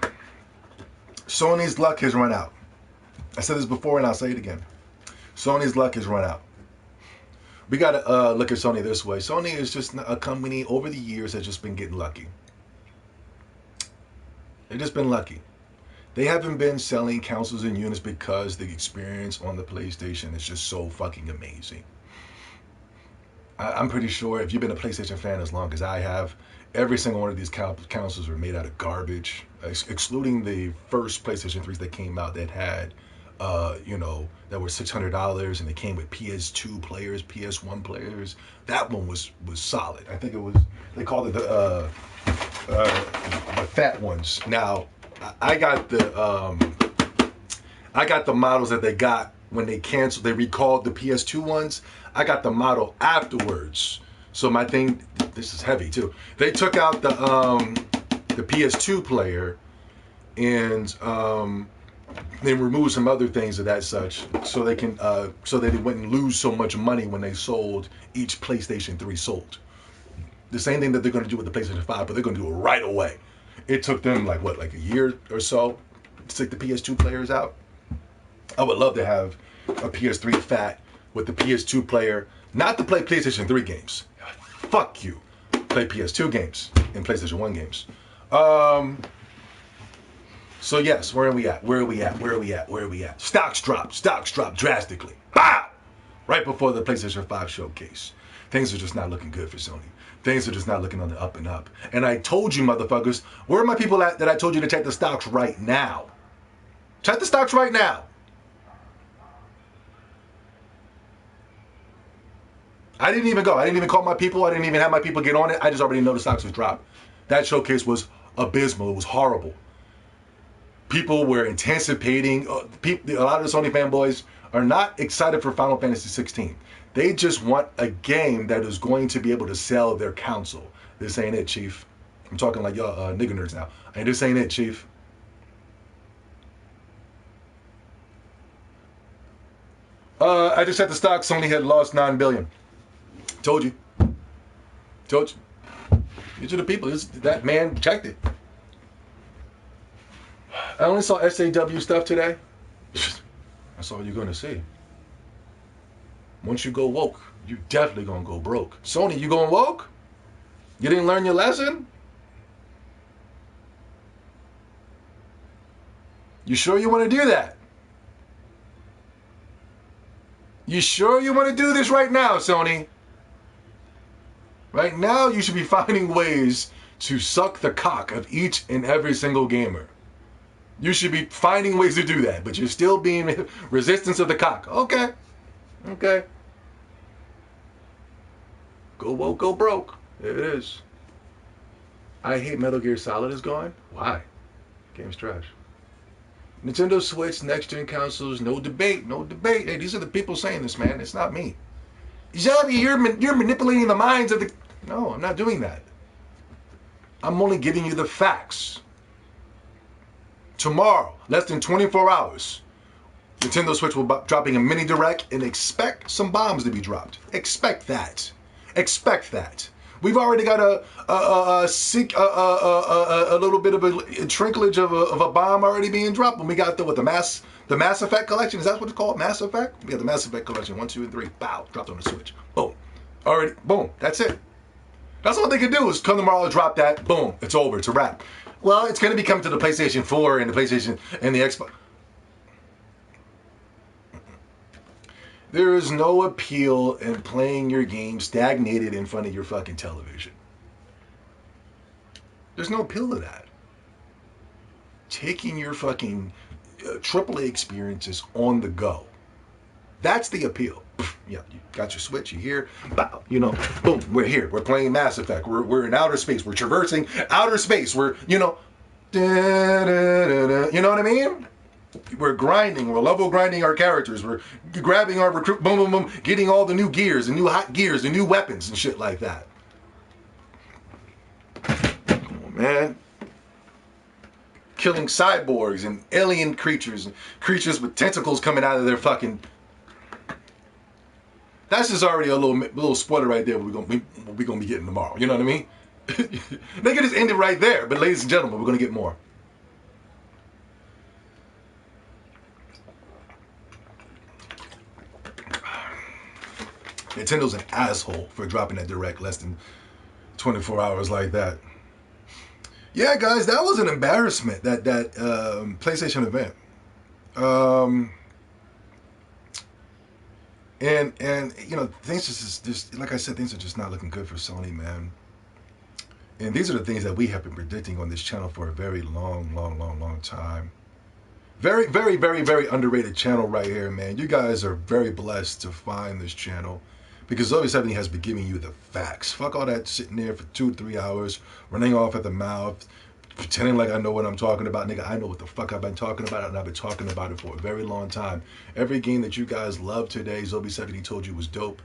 Sony's luck has run out. I said this before and I'll say it again. Sony's luck has run out. We got to look at Sony this way. Sony is just a company over the years that's just been getting lucky. They've just been lucky. They haven't been selling consoles and units because the experience on the PlayStation is just so fucking amazing. I'm pretty sure if you've been a PlayStation fan as long as I have, every single one of these consoles were made out of garbage, excluding the first PlayStation 3s that came out that had, that were $600 and they came with PS2 players, PS1 players. That one was solid. I think it was, they called it the fat ones. Now, I got the models that they got when they canceled. They recalled the PS2 ones. I got the model afterwards. So my thing, this is heavy too. They took out the PS2 player and they removed some other things of that such, so they can so that they wouldn't lose so much money when they sold each PlayStation 3 sold. The same thing that they're going to do with the PlayStation 5, but they're going to do it right away. It took them like a year or so to take the PS2 players out. I would love to have a PS3 fat with the PS2 player, not to play PlayStation 3 games. Fuck you. Play PS2 games and PlayStation 1 games. So yes, where are we at? Where are we at? Where are we at? Where are we at? Stocks dropped drastically. Bow! Right before the PlayStation 5 showcase. Things are just not looking good for Sony. Things are just not looking on the up and up. And I told you, motherfuckers, where are my people at that I told you to check the stocks right now? Check the stocks right now. I didn't even go. I didn't even call my people. I didn't even have my people get on it. I just already know the stocks was dropped. That showcase was abysmal. It was horrible. People were anticipating. A lot of the Sony fanboys are not excited for Final Fantasy 16. They just want a game that is going to be able to sell their console. This ain't it, Chief. I'm talking like y'all nigga nerds now. And this ain't it, Chief. I just had the stock. Sony had lost $9 billion. Told you. Told you. These are the people. That man checked it. I only saw SAW stuff today. That's all you're going to see. Once you go woke, you definitely going to go broke. Sony, you going woke? You didn't learn your lesson? You sure you want to do that? You sure you want to do this right now, Sony? Right now, you should be finding ways to suck the cock of each and every single gamer. You should be finding ways to do that, but you're still being resistance of the cock. Okay. Okay. Go woke, go broke. There it is. I hate Metal Gear Solid is gone. Why? Game's trash. Nintendo Switch, next-gen consoles, no debate, no debate. Hey, these are the people saying this, man. It's not me. Xavi, you're manipulating the minds of the... No, I'm not doing that. I'm only giving you the facts. Tomorrow, less than 24 hours, Nintendo Switch will be dropping a mini direct, and expect some bombs to be dropped. Expect that. Expect that. We've already got a little bit of a trinklage of a bomb already being dropped. When we got the Mass Effect collection, is that what it's called? Mass Effect? We got the Mass Effect collection, 1, 2, and 3. Bow, dropped on the Switch. Boom. Already, boom. That's it. That's all they can do is come tomorrow, drop that. Boom. It's over. It's a wrap. Well, it's going to be coming to the PlayStation 4 and the PlayStation and the Xbox. There is no appeal in playing your game stagnated in front of your fucking television. There's no appeal to that. taking your fucking AAA experiences on the go. That's the appeal. Yeah, you got your Switch, you're here, bow, you know, boom, we're here. We're playing Mass Effect. We're in outer space. We're traversing outer space. We're, you know, you know what I mean? We're grinding. We're level grinding our characters. We're grabbing our recruit, boom, boom, boom, getting all the new gears and new hot gears and new weapons and shit like that. Come on, man. Killing cyborgs and alien creatures and creatures with tentacles coming out of their fucking... That's just already a little spoiler right there. What we're gonna be getting tomorrow. You know what I mean? They could just end it right there. But ladies and gentlemen, we're gonna get more. Nintendo's an asshole for dropping that direct less than 24 hours like that. Yeah, guys, that was an embarrassment. That PlayStation event. And you know, things just like I said, things are just not looking good for Sony, man. And these are the things that we have been predicting on this channel for a very long time. Very, very, very, very underrated channel right here, man. You guys are very blessed to find this channel because officialy has been giving you the facts. Fuck all that sitting there for 2 to 3 hours, running off at the mouth, pretending like I know what I'm talking about. Nigga, I know what the fuck I've been talking about, and I've been talking about it for a very long time. Every game that you guys love today, Zobi70 told you was dope.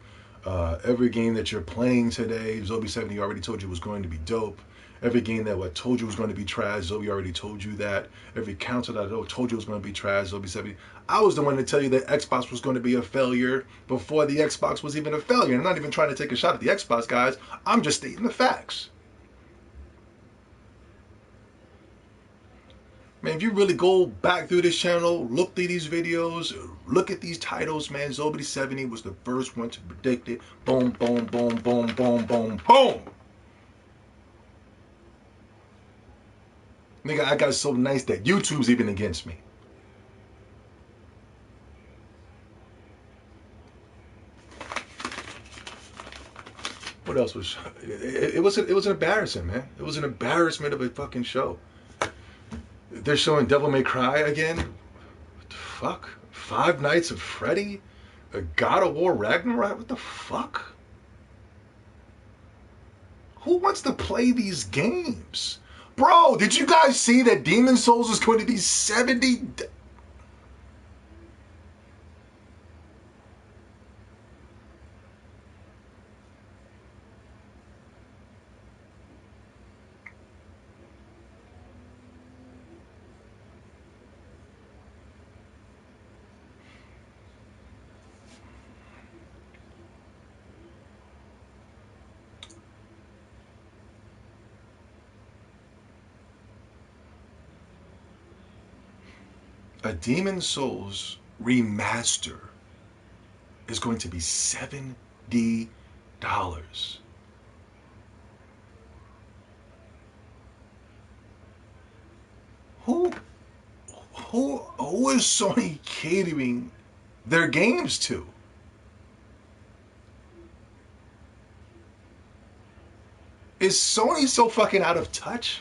Every game that you're playing today, Zobi70 already told you was going to be dope. Every game that I told you was going to be trash, Zobi already told you that. Every console that I told you was going to be trash, Zobi70. I was the one to tell you that Xbox was going to be a failure before the Xbox was even a failure. I'm not even trying to take a shot at the Xbox guys. I'm just stating the facts. Man, if you really go back through this channel, look through these videos, look at these titles, man, Zobi70 was the first one to predict it. Boom, boom, boom, boom, boom, boom, boom. Nigga, I got so nice that YouTube's even against me. What else was... It was embarrassing, man. It was an embarrassment of a fucking show. They're showing Devil May Cry again. What the fuck? Five Nights at Freddy? A God of War Ragnarok? What the fuck? Who wants to play these games? Bro, did you guys see that Demon Souls is going to be 70? A Demon Souls remaster is going to be $70. Who is Sony catering their games to? Is Sony so fucking out of touch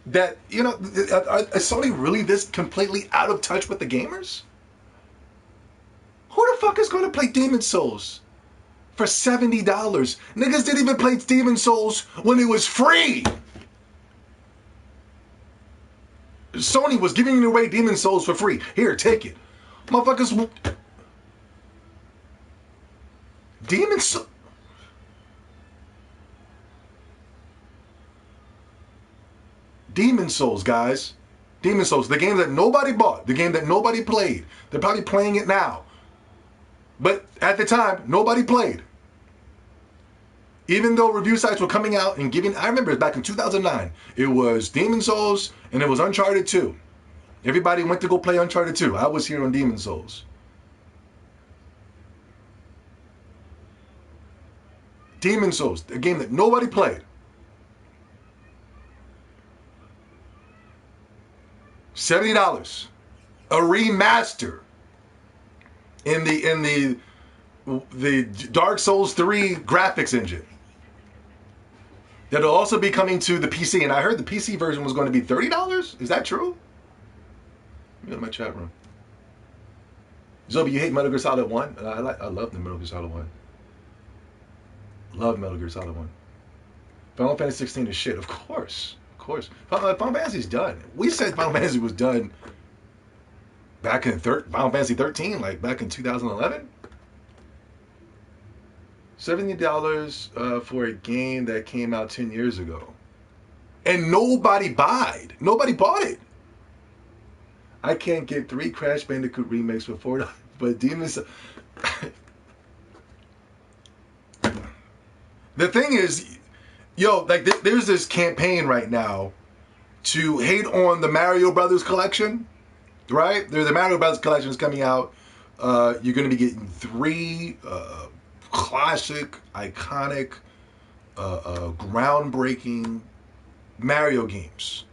that, you know, is Sony really this completely out of touch with the gamers? Who the fuck is going to play Demon Souls for $70? Niggas didn't even play Demon Souls when it was free. Sony was giving away Demon Souls for free. Here, take it. Motherfuckers. Demon Souls. Demon Souls, guys. Demon Souls, the game that nobody bought, the game that nobody played. They're probably playing it now. But at the time, nobody played. Even though review sites were coming out and giving, I remember back in 2009, it was Demon Souls and it was Uncharted 2. Everybody went to go play Uncharted 2. I was here on Demon Souls. Demon Souls, a game that nobody played. $70. A remaster in the Dark Souls 3 graphics engine. That'll also be coming to the PC, and I heard the PC version was going to be $30. Is that true? Let me go to my chat room. Zobi, you hate Metal Gear Solid 1? I love the Metal Gear Solid 1. Love Metal Gear Solid 1. Final Fantasy 16 is shit, of course. Of course. Final Fantasy's done. We said Final Fantasy was done back in Final Fantasy 13, like back in 2011. $70 for a game that came out 10 years ago. And nobody bought it. I can't get 3 Crash Bandicoot remakes for $4, but Demon's... The thing is, yo, like there's this campaign right now to hate on the Mario Brothers collection, right? There's the Mario Brothers collection is coming out. You're going to be getting 3 classic, iconic, groundbreaking Mario games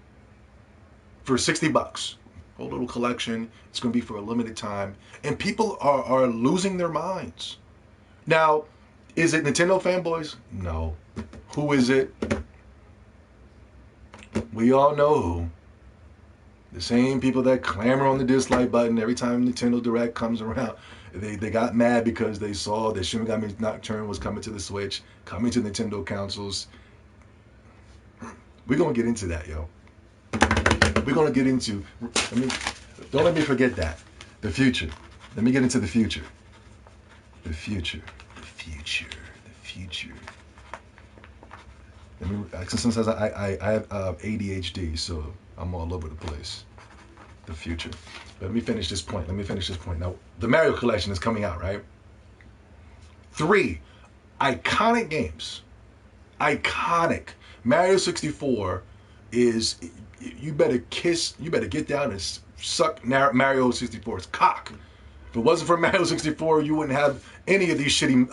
for $60. Whole little collection. It's going to be for a limited time, and people are losing their minds. Now, is it Nintendo fanboys? No. Who is it? We all know who. The same people that clamor on the dislike button every time Nintendo Direct comes around. They got mad because they saw that Shin Megami Nocturne was coming to the Switch, coming to Nintendo consoles. We're going to get into that, yo. We're going to get into... don't let me forget that. The future. Let me get into the future. The future. The future. The future. Sometimes I have ADHD, so I'm all over the place. The future. Let me finish this point. Now, the Mario collection is coming out, right? 3 iconic games. Iconic. Mario 64 is, you better get down and suck Mario 64's cock. If it wasn't for Mario 64, you wouldn't have any of these shitty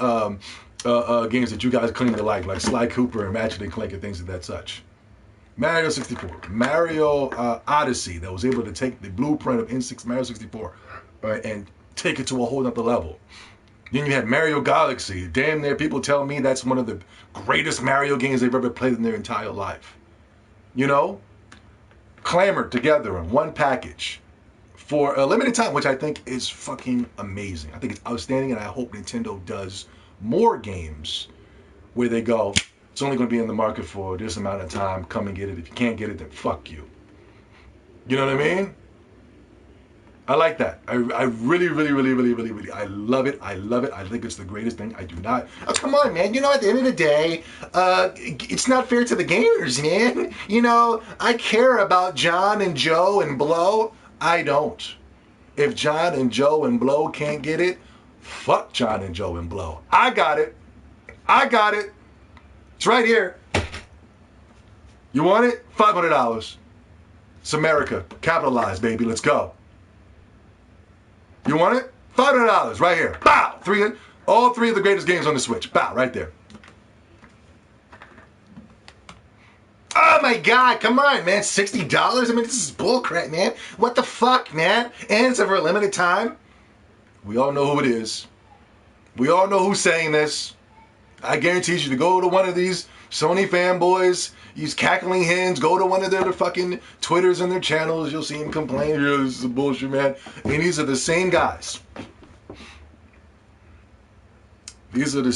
games that you guys claim to like Sly Cooper and Ratchet & Clank and things of that such. Mario 64, Mario Odyssey, that was able to take the blueprint of Mario 64 and take it to a whole nother level. Then you had Mario Galaxy. Damn near people tell me that's one of the greatest Mario games they've ever played in their entire life. You know? Clamored together in one package for a limited time, which I think is fucking amazing. I think it's outstanding, and I hope Nintendo does more games where they go, it's only going to be in the market for this amount of time, come and get it. If you can't get it, then fuck you. You know what I mean? I like that. I really, I love it. I think it's the greatest thing. I do not. Oh, come on, man. You know, at the end of the day, it's not fair to the gamers, man. You know, I care about John and Joe and Blow. I don't. If John and Joe and Blow can't get it, fuck John and Joe and Blow. I got it. It's right here. You want it? $500. It's America. Capitalize, baby. Let's go. You want it? $500 right here. Bow! All 3 of the greatest games on the Switch. Bow, right there. Oh my God, come on, man. $60? I mean, this is bullcrap, man. What the fuck, man? And it's for a limited time. We all know who it is. We all know who's saying this. I guarantee you to go to one of these Sony fanboys, these cackling hens, go to one of their fucking Twitters and their channels, you'll see them complain, yeah, this is bullshit, man. And these are the same guys. These are the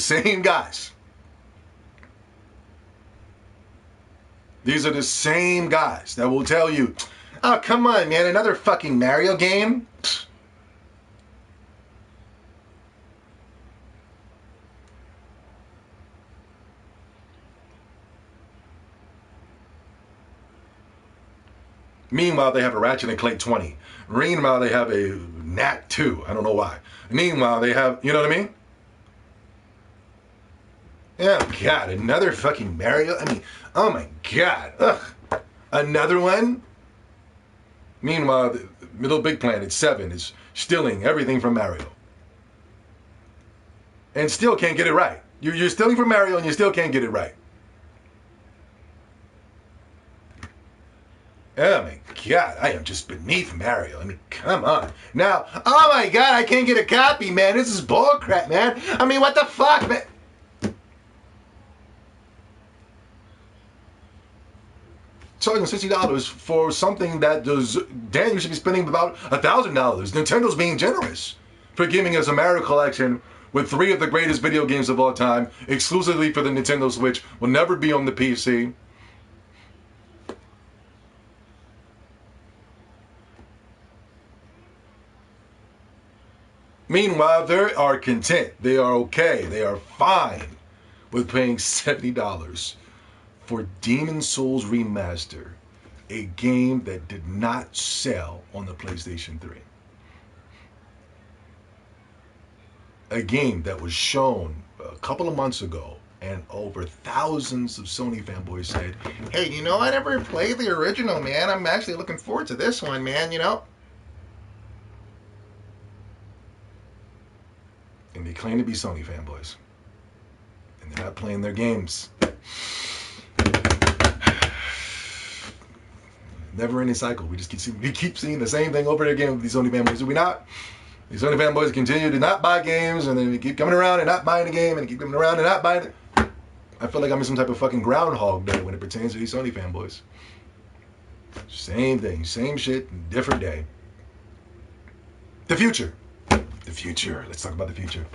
same guys that will tell you, oh, come on, man, another fucking Mario game? Meanwhile, they have a Ratchet & Clank 20. Meanwhile, they have a Knack 2. I don't know why. Meanwhile, they have, you know what I mean? Oh, God, another fucking Mario? I mean, oh my God. Ugh. Another one? Meanwhile, the Little Big Planet 7 is stealing everything from Mario. And still can't get it right. You're stealing from Mario and you still can't get it right. Oh my God, I am just beneath Mario. I mean, come on. Now, oh my God, I can't get a copy, man. This is bullcrap, man. I mean, what the fuck, man? charging $60 for something that does, damn, you should be spending about $1,000. Nintendo's being generous for giving us a Mario collection with 3 of the greatest video games of all time, exclusively for the Nintendo Switch, will never be on the PC. Meanwhile, they are content. They are okay. They are fine with paying $70 for Demon's Souls Remaster, a game that did not sell on the PlayStation 3. A game that was shown a couple of months ago, and over thousands of Sony fanboys said, hey, you know, I never played the original, man. I'm actually looking forward to this one, man, you know? And they claim to be Sony fanboys. And they're not playing their games. Never-ending cycle. We keep seeing the same thing over and again with these Sony fanboys. Do we not? These Sony fanboys continue to not buy games, and then we keep coming around and not buying the game, and keep coming around and not buying it. I feel like I'm in some type of fucking Groundhog Day when it pertains to these Sony fanboys. Same thing, same shit, different day. The future. The future. Let's talk about the future.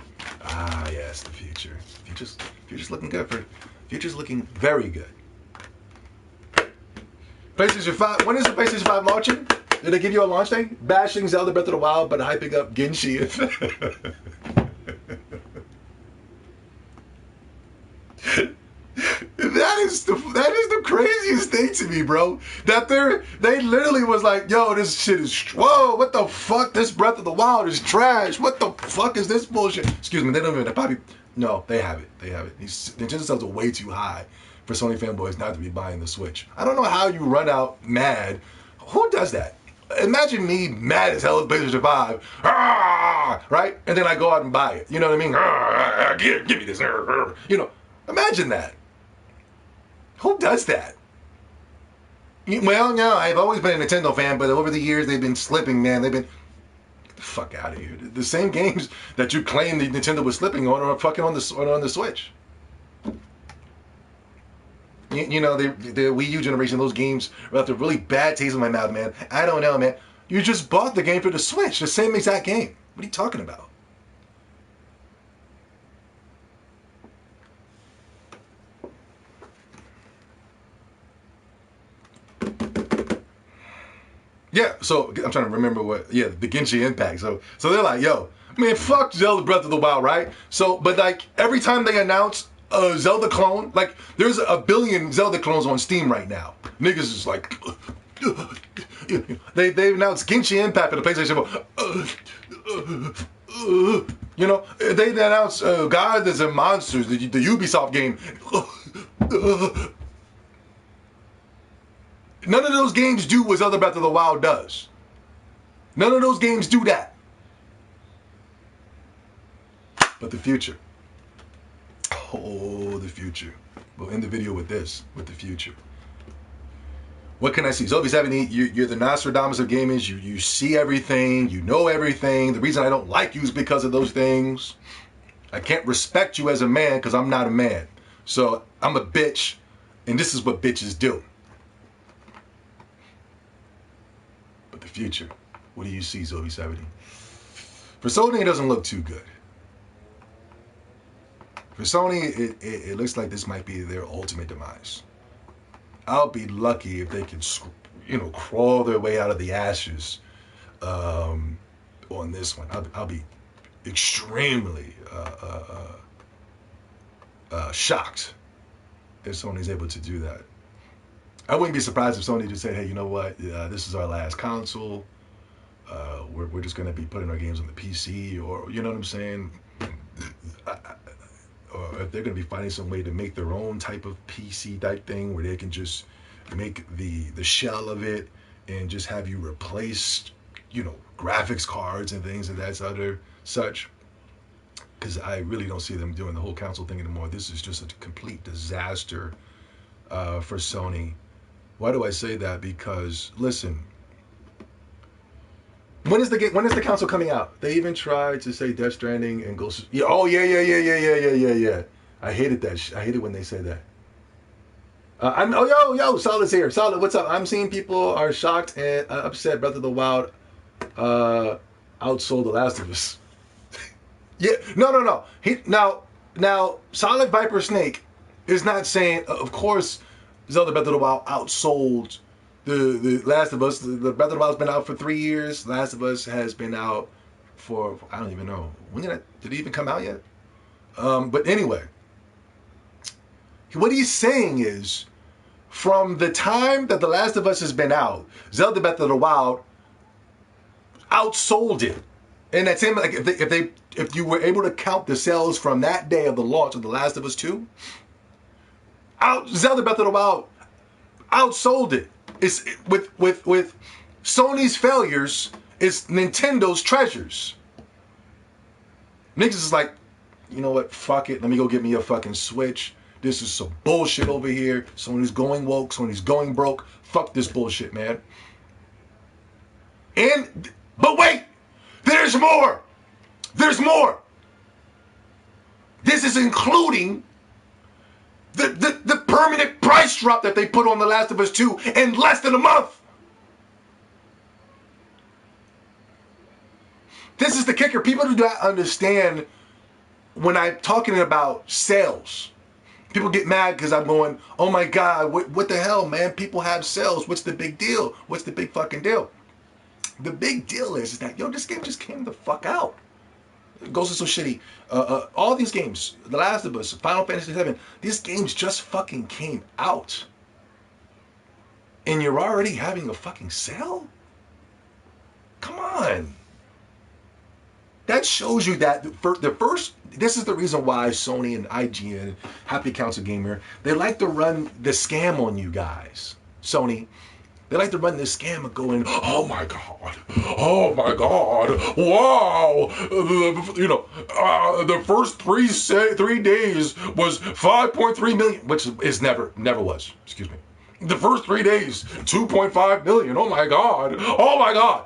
Ah, yes, the future. Future's looking good. Future's looking very good. PlayStation 5. When is the PlayStation 5 launching? Did they give you a launch date? Bashing Zelda Breath of the Wild, but hyping up Genshin. That is the craziest thing to me, bro. That they literally was like, yo, this shit is, whoa, what the fuck? This Breath of the Wild is trash. What the fuck is this bullshit? Excuse me, they don't even, probably, no, they have it. They have it. Nintendo sales are way too high for Sony fanboys not to be buying the Switch. I don't know how you run out mad. Who does that? Imagine me mad as hell at PlayStation 5, right? And then I go out and buy it. You know what I mean? Give me this. You know, imagine that. Who does that? Well, no, I've always been a Nintendo fan, but over the years they've been slipping, man. They've been, get the fuck out of here. The same games that you claim that Nintendo was slipping on are fucking on the Switch. You know, the Wii U generation, those games left a really bad taste in my mouth, man. I don't know, man. You just bought the game for the Switch, the same exact game. What are you talking about? Yeah, so I'm trying to remember what, yeah, the Genshin Impact. So they're like, yo, man, fuck Zelda Breath of the Wild, right? So, but like, every time they announce a Zelda clone, like, there's 1 billion Zelda clones on Steam right now. Niggas is like, they announced Genshin Impact for the PlayStation 4. You know, they announced Gods and Monsters, the Ubisoft game. None of those games do what Zelda Breath of the Wild does. None of those games do that. But the future. Oh, the future. We'll end the video with this, with the future. What can I see? Zombie70, you're the Nostradamus of gaming. You see everything. You know everything. The reason I don't like you is because of those things. I can't respect you as a man because I'm not a man. So I'm a bitch, and this is what bitches do. But the future, what do you see, Zombie70? For Sony, it doesn't look too good. For Sony, it looks like this might be their ultimate demise. I'll be lucky if they can, you know, crawl their way out of the ashes on this one. I'll be extremely shocked if Sony's able to do that. I wouldn't be surprised if Sony just said, hey, you know what, this is our last console. We're just going to be putting our games on the PC, or, you know what I'm saying? Or if they're going to be finding some way to make their own type of PC type thing where they can just make the shell of it and just have you replace, you know, graphics cards and things of that other such. Because I really don't see them doing the whole console thing anymore. This is just a complete disaster for Sony. Why do I say that? Because, listen, when is the console coming out? They even tried to say Death Stranding and Ghost. Yeah, oh yeah. I hated that. I hated when they said that. Solid's here. Solid, what's up? I'm seeing people are shocked and upset. Breath of the Wild outsold The Last of Us. Yeah, no. Now, Solid Viper Snake is not saying. Of course, Zelda Breath of the Wild outsold the Last of Us. The Breath of the Wild's been out for 3 years. Last of Us has been out for I don't even know when did it even come out yet? But anyway, what he's saying is, from the time that The Last of Us has been out, Zelda Breath of the Wild outsold it. And that same, like, if you were able to count the sales from that day of the launch of The Last of Us 2, Zelda Breath of the Wild outsold it. It's with Sony's failures, it's Nintendo's treasures. Niggas is like, you know what? Fuck it. Let me go get me a fucking Switch. This is some bullshit over here. Sony's going woke. Sony's going broke. Fuck this bullshit, man. But wait, there's more. There's more. This is including the permanent price drop that they put on The Last of Us 2 in less than a month. This is the kicker. People do not understand when I'm talking about sales. People get mad because I'm going, oh my God, what the hell, man? People have sales. What's the big deal? What's the big fucking deal? The big deal is that, this game just came the fuck out. Ghost is so shitty. All these games, The Last of Us, Final Fantasy VII, these games just fucking came out. And you're already having a fucking sale? Come on. That shows you that this is the reason why Sony and IGN, Happy Council Gamer, they like to run the scam on you guys. Sony, they like to run this scam of going, oh my God, wow, the first three days was 5.3 million, which is never was, excuse me. The first 3 days, 2.5 million, oh my God.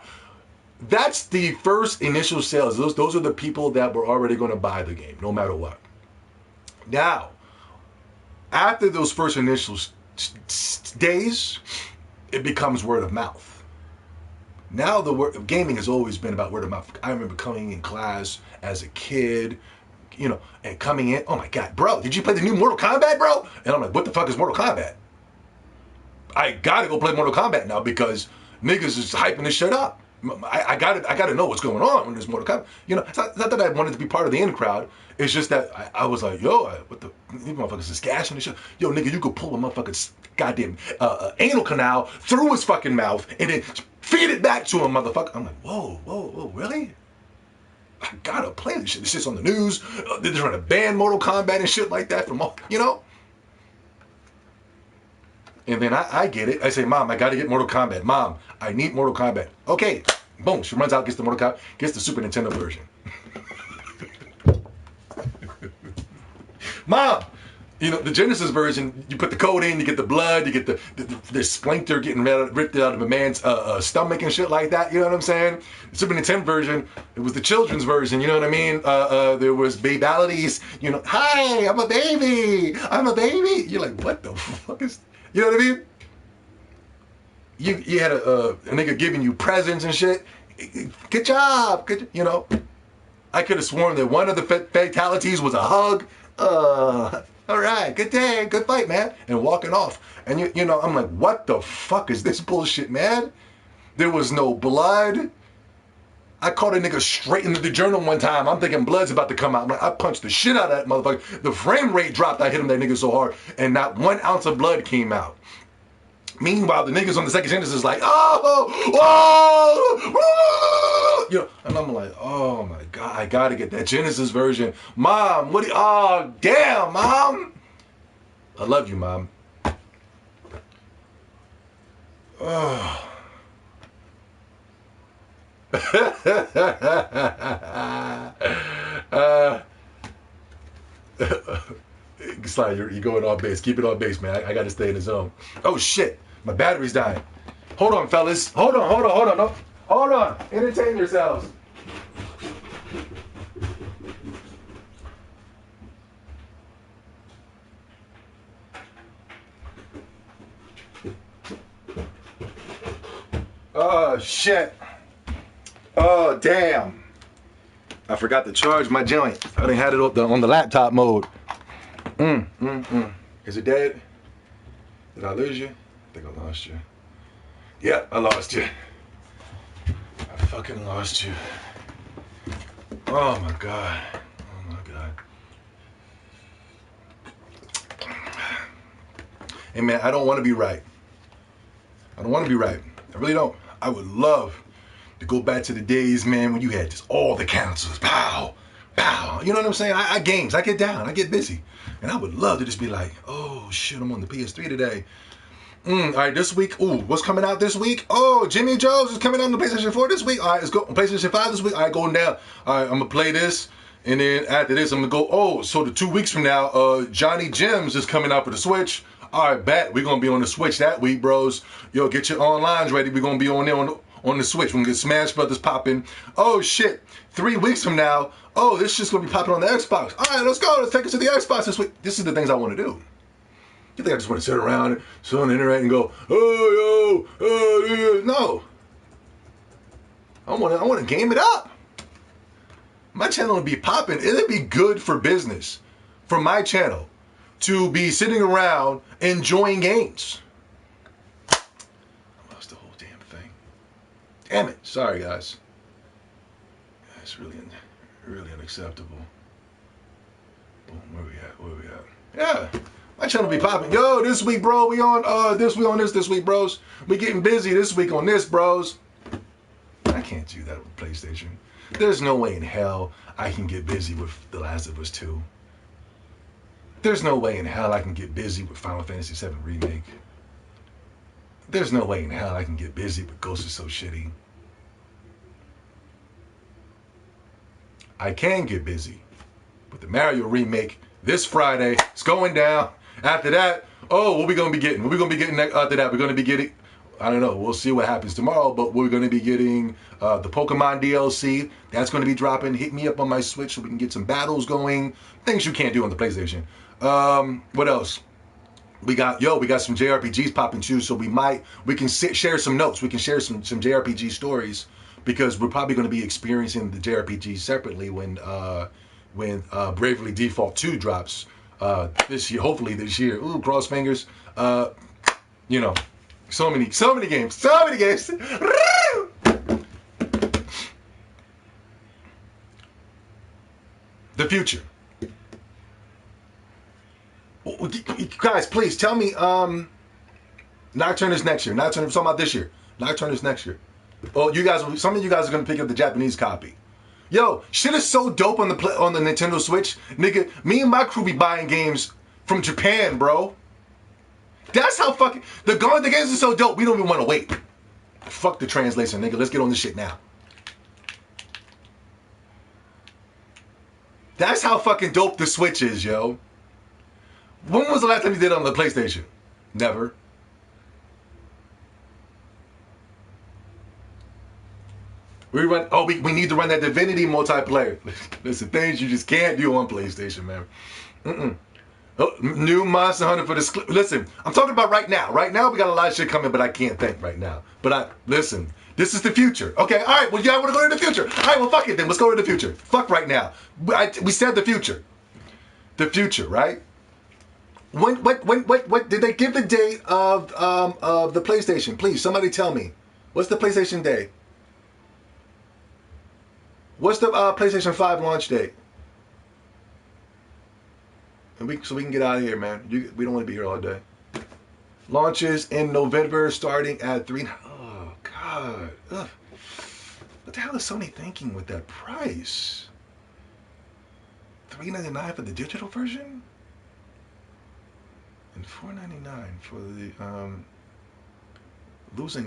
That's the first initial sales. Those are the people that were already going to buy the game, no matter what. Now, after those first initial days, it becomes word of mouth. Now gaming has always been about word of mouth. I remember coming in class as a kid, and coming in, oh my God, bro, did you play the new Mortal Kombat, bro? And I'm like, what the fuck is Mortal Kombat? I gotta go play Mortal Kombat now because niggas is hyping this shit up. I gotta know what's going on when there's Mortal Kombat. It's not that I wanted to be part of the in crowd. It's just that I was like, what the, these motherfuckers is gashing this shit. Yo, nigga, you could pull a motherfucker's goddamn anal canal through his fucking mouth and then feed it back to him, motherfucker. I'm like, whoa, really? I gotta play this shit. This shit's on the news. They're trying to ban Mortal Kombat and shit like that from all, And then I get it. I say, Mom, I gotta get Mortal Kombat. Mom, I need Mortal Kombat. Okay. Boom. She runs out, gets the Mortal Kombat, gets the Super Nintendo version. Mom, the Genesis version, you put the code in, you get the blood, you get the splinter getting ripped out of a man's stomach and shit like that. You know what I'm saying? The Super Nintendo version, it was the children's version. You know what I mean? There was babalities. Hi, I'm a baby. You're like, what the fuck is... You know what I mean? You had a nigga giving you presents and shit. Good job. I could have sworn that one of the fatalities was a hug. All right, good day, good fight, man. And walking off. And I'm like, what the fuck is this bullshit, man? There was no blood. I caught a nigga straight into the journal one time. I'm thinking blood's about to come out. I'm like, I punched the shit out of that motherfucker. The frame rate dropped. I hit him, that nigga, so hard. And not 1 ounce of blood came out. Meanwhile, the niggas on the second Genesis is like, and I'm like, oh my God, I gotta get that Genesis version. Mom, oh, damn, Mom. I love you, Mom. Oh. Slide, you're going off base. Keep it on base, man. I gotta stay in the zone. Oh shit, my battery's dying. Hold on, fellas. Hold on. No, hold on. Entertain yourselves. Oh, shit. Oh, damn. I forgot to charge my joint. I done had it on the laptop mode. Is it dead? Did I lose you? I think I lost you. Yep, I lost you. I fucking lost you. Oh my god. Oh my god. Hey man, I don't want to be right. I don't want to be right. I really don't. I would love to go back to the days, man, when you had just all the consoles. Pow, pow. You know what I'm saying? I games. I get down. I get busy. And I would love to just be like, oh shit, I'm on the PS3 today. All right, this week. Ooh, what's coming out this week? Oh, Jimmy Joe's is coming out on the PlayStation 4 this week. All right, let's go. PlayStation 5 this week. All right, going down. All right, I'm gonna play this, and then after this, I'm gonna go. Oh, so the 2 weeks from now, Johnny Gems is coming out for the Switch. All right, bet we're gonna be on the Switch that week, bros. Yo, get your onlines ready. We're gonna be on there on the Switch. We're gonna get Smash Brothers popping. Oh shit, 3 weeks from now. Oh, this shit's gonna be popping on the Xbox. All right, let's go. Let's take it to the Xbox this week. This is the things I want to do. You think I just want to sit around, sit on the internet and go, oh, yo, oh, yeah. No. I want to game it up. My channel would be popping. It'd be good for business, for my channel, to be sitting around enjoying games. I lost the whole damn thing. Damn it. Sorry, guys. That's really unacceptable. Boom, where we at? Where we at? Yeah. My channel be popping. Yo, this week, bro, we on this week, bros. We getting busy this week on this, bros. I can't do that with PlayStation. There's no way in hell I can get busy with The Last of Us 2. There's no way in hell I can get busy with Final Fantasy VII Remake. There's no way in hell I can get busy with Ghost is So Shitty. I can get busy with the Mario Remake this Friday. It's going down. After that, oh, what we gonna be getting? What we gonna be getting after that? We're gonna be getting, I don't know. We'll see what happens tomorrow, but we're gonna be getting the Pokemon DLC. That's gonna be dropping. Hit me up on my Switch so we can get some battles going. Things you can't do on the PlayStation. What else? We got some JRPGs popping too. So we can share some notes. We can share some JRPG stories because we're probably gonna be experiencing the JRPGs separately when Bravely Default 2 drops this year, hopefully this year. Ooh, cross fingers. You know, so many games. The future. Guys, please tell me, Nocturne is next year. Nocturne, I'm talking about this year. Nocturne is next year. Well, some of you guys are gonna pick up the Japanese copy. Yo, shit is so dope on the Nintendo Switch, nigga. Me and my crew be buying games from Japan, bro. That's how fucking the games are so dope. We don't even want to wait. Fuck the translation, nigga. Let's get on this shit now. That's how fucking dope the Switch is, yo. When was the last time you did it on the PlayStation? Never. We need to run that Divinity multiplayer. Listen, things you just can't do on PlayStation, man. Oh, new Monster Hunter for the listen, I'm talking about right now. Right now, we got a lot of shit coming, but I can't think right now. But listen, this is the future. Okay, all right, well, y'all want to go to the future. All right, well, fuck it then. Let's go to the future. Fuck right now. We said the future. The future, right? What did they give the date of the PlayStation? Please, somebody tell me. What's the PlayStation day? What's the PlayStation 5 launch date? And so we can get out of here, man. We don't want to be here all day. Launches in November, starting at 3. Oh God! Ugh. What the hell is Sony thinking with that price? $399 for the digital version, and $499 for the losing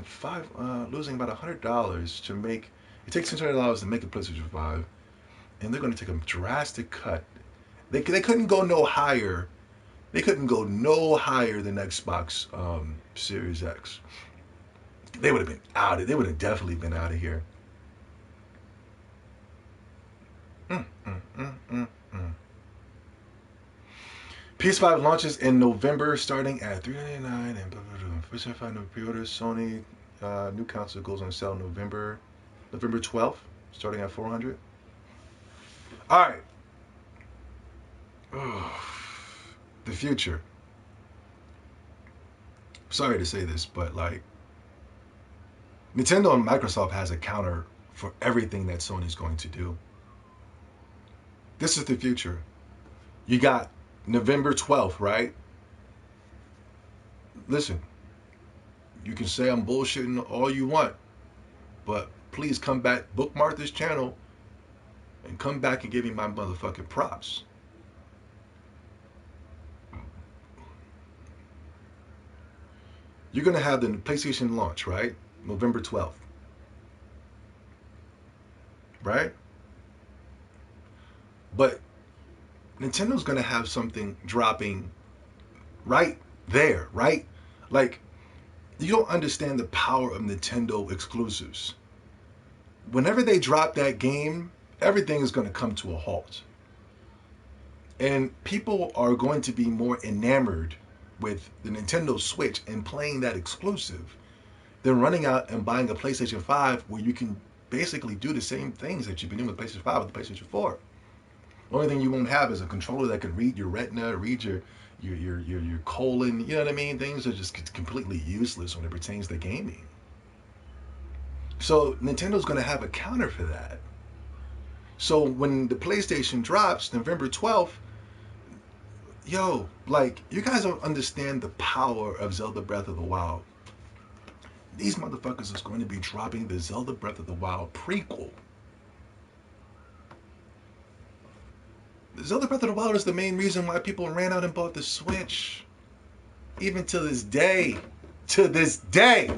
about $100 to make. It takes $600 to make a PlayStation 5, and they're going to take a drastic cut. They couldn't go no higher. They couldn't go no higher than Xbox Series X. They would have been out of. They would have definitely been out of here. PS5 launches in November, starting at $399 and PlayStation 5 no pre-orders. Sony new console goes on sale November 12th, starting at 400. All right. The future. Sorry to say this, but like Nintendo and Microsoft has a counter for everything that Sony's going to do. This is the future. You got November 12th, right? Listen, you can say I'm bullshitting all you want, but please come back, bookmark this channel, and come back and give me my motherfucking props. You're going to have the PlayStation launch, right? November 12th. Right? But Nintendo's going to have something dropping right there, right? Like, you don't understand the power of Nintendo exclusives. Whenever they drop that game, everything is going to come to a halt. And people are going to be more enamored with the Nintendo Switch and playing that exclusive than running out and buying a PlayStation 5 where you can basically do the same things that you've been doing with PlayStation 5 with the PlayStation 4. The only thing you won't have is a controller that can read your retina, read your colon, you know what I mean? Things are just completely useless when it pertains to gaming. So Nintendo's going to have a counter for that. So when the PlayStation drops November 12th, yo, like, you guys don't understand the power of Zelda Breath of the Wild. These motherfuckers is going to be dropping the Zelda Breath of the Wild prequel. Zelda Breath of the Wild is the main reason why people ran out and bought the Switch. Even to this day. To this day.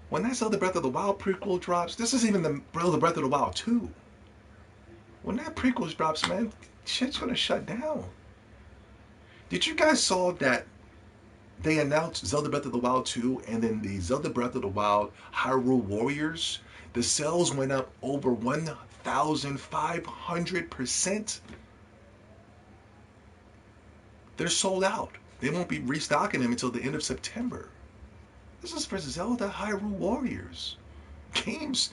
When that Zelda Breath of the Wild prequel drops, this is even the Zelda Breath of the Wild 2. When that prequel drops, man, shit's gonna shut down. Did you guys saw that they announced Zelda Breath of the Wild 2 and then the Zelda Breath of the Wild Hyrule Warriors? The sales went up over 1,500%. They're sold out. They won't be restocking them until the end of September. This is for Zelda Hyrule Warriors. Games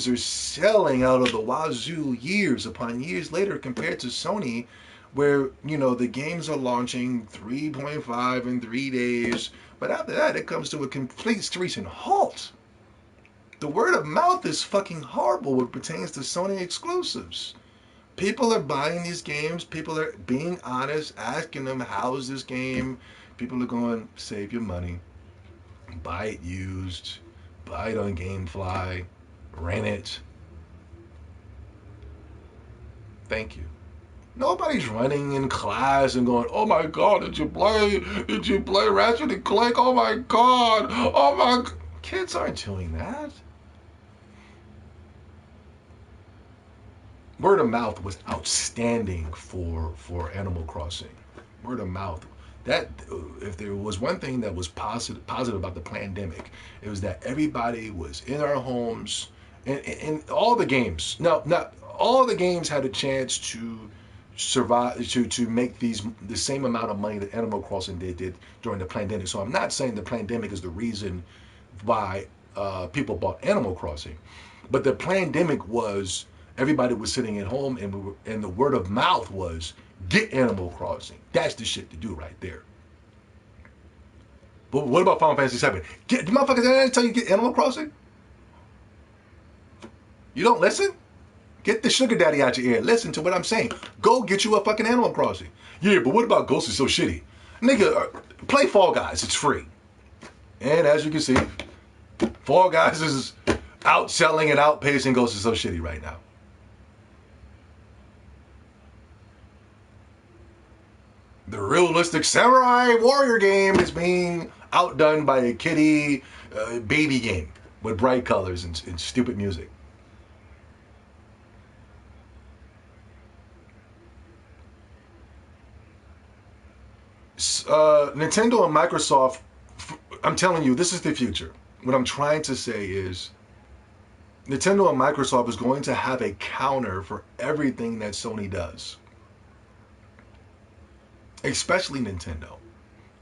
are selling out of the wazoo years upon years later compared to Sony, where, you know, the games are launching 3.5 in 3 days, but after that it comes to a complete screeching halt. The word of mouth is fucking horrible when it pertains to Sony exclusives. People are buying these games, people are being honest, asking them, how's this game? People are going, save your money, buy it used, buy it on GameFly, rent it. Thank you. Nobody's running in class and going, oh my God, did you play Ratchet and Clank? Oh my God, oh my God. Kids aren't doing that. Word of mouth was outstanding for Animal Crossing. Word of mouth. That, if there was one thing that was positive about the pandemic, it was that everybody was in our homes, and all the games. No, not all the games had a chance to survive, to make the same amount of money that Animal Crossing did during the pandemic. So I'm not saying the pandemic is the reason why people bought Animal Crossing, but the pandemic was everybody was sitting at home, and the word of mouth was, get Animal Crossing. That's the shit to do right there. But what about Final Fantasy VII? Get the motherfuckers that tell you to get Animal Crossing? You don't listen? Get the sugar daddy out your ear. Listen to what I'm saying. Go get you a fucking Animal Crossing. Yeah, but what about Ghost is so shitty? Nigga, play Fall Guys. It's free. And as you can see, Fall Guys is outselling and outpacing Ghost is so shitty right now. The realistic samurai warrior game is being outdone by a kiddie baby game with bright colors and stupid music. Nintendo and Microsoft, I'm telling you, this is the future. What I'm trying to say is Nintendo and Microsoft is going to have a counter for everything that Sony does. especially Nintendo.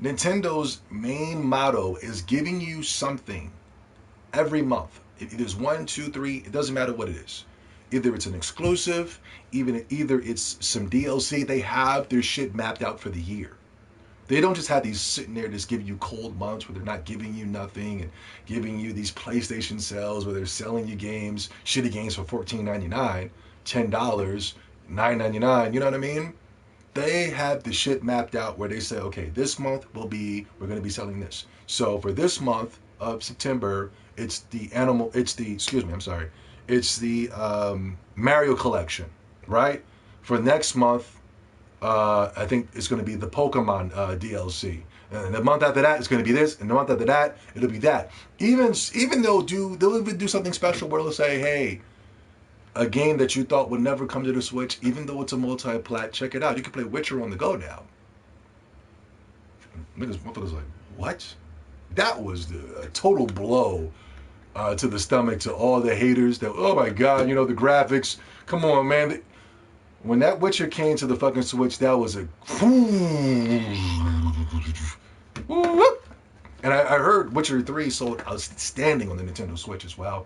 Nintendo main motto is giving you something every month. It is 1, 2, 3. It doesn't matter what it is. Either it's an exclusive, either it's some DLC. They have their shit mapped out for the year. They don't just have these sitting there just giving you cold months where they're not giving you nothing and giving you these PlayStation sales where they're selling you games, shitty games for $14.99, $10, $9.99. You know what I mean? They have the shit mapped out where they say, okay, this month we're going to be selling this. So for this month of September, it's the Mario collection, right? For next month, I think it's going to be the Pokemon DLC. And the month after that, it's going to be this. And the month after that, it'll be that. Even though they'll even do something special where they'll say, hey, a game that you thought would never come to the Switch, even though it's a multi-plat, check it out. You can play Witcher on the go now. Motherfuckers like, what? That was a total blow to the stomach to all the haters that, oh my God, the graphics. Come on, man. When that Witcher came to the fucking Switch, that was a... And I heard Witcher 3 sold outstanding on the Nintendo Switch as well.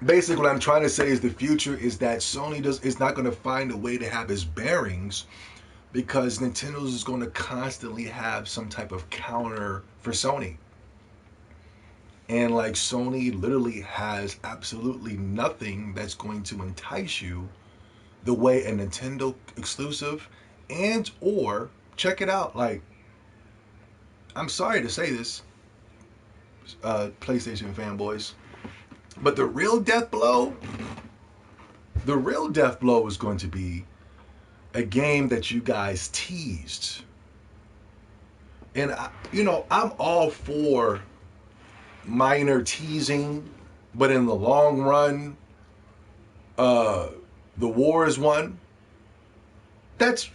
Basically, what I'm trying to say is the future is that Sony is not going to find a way to have its bearings because Nintendo is going to constantly have some type of counter for Sony. And like Sony literally has absolutely nothing that's going to entice you the way a Nintendo exclusive and or check it out. Like, I'm sorry to say this, PlayStation fanboys, but the real death blow is going to be a game that you guys teased. And I'm all for minor teasing, but in the long run, the war is won. That's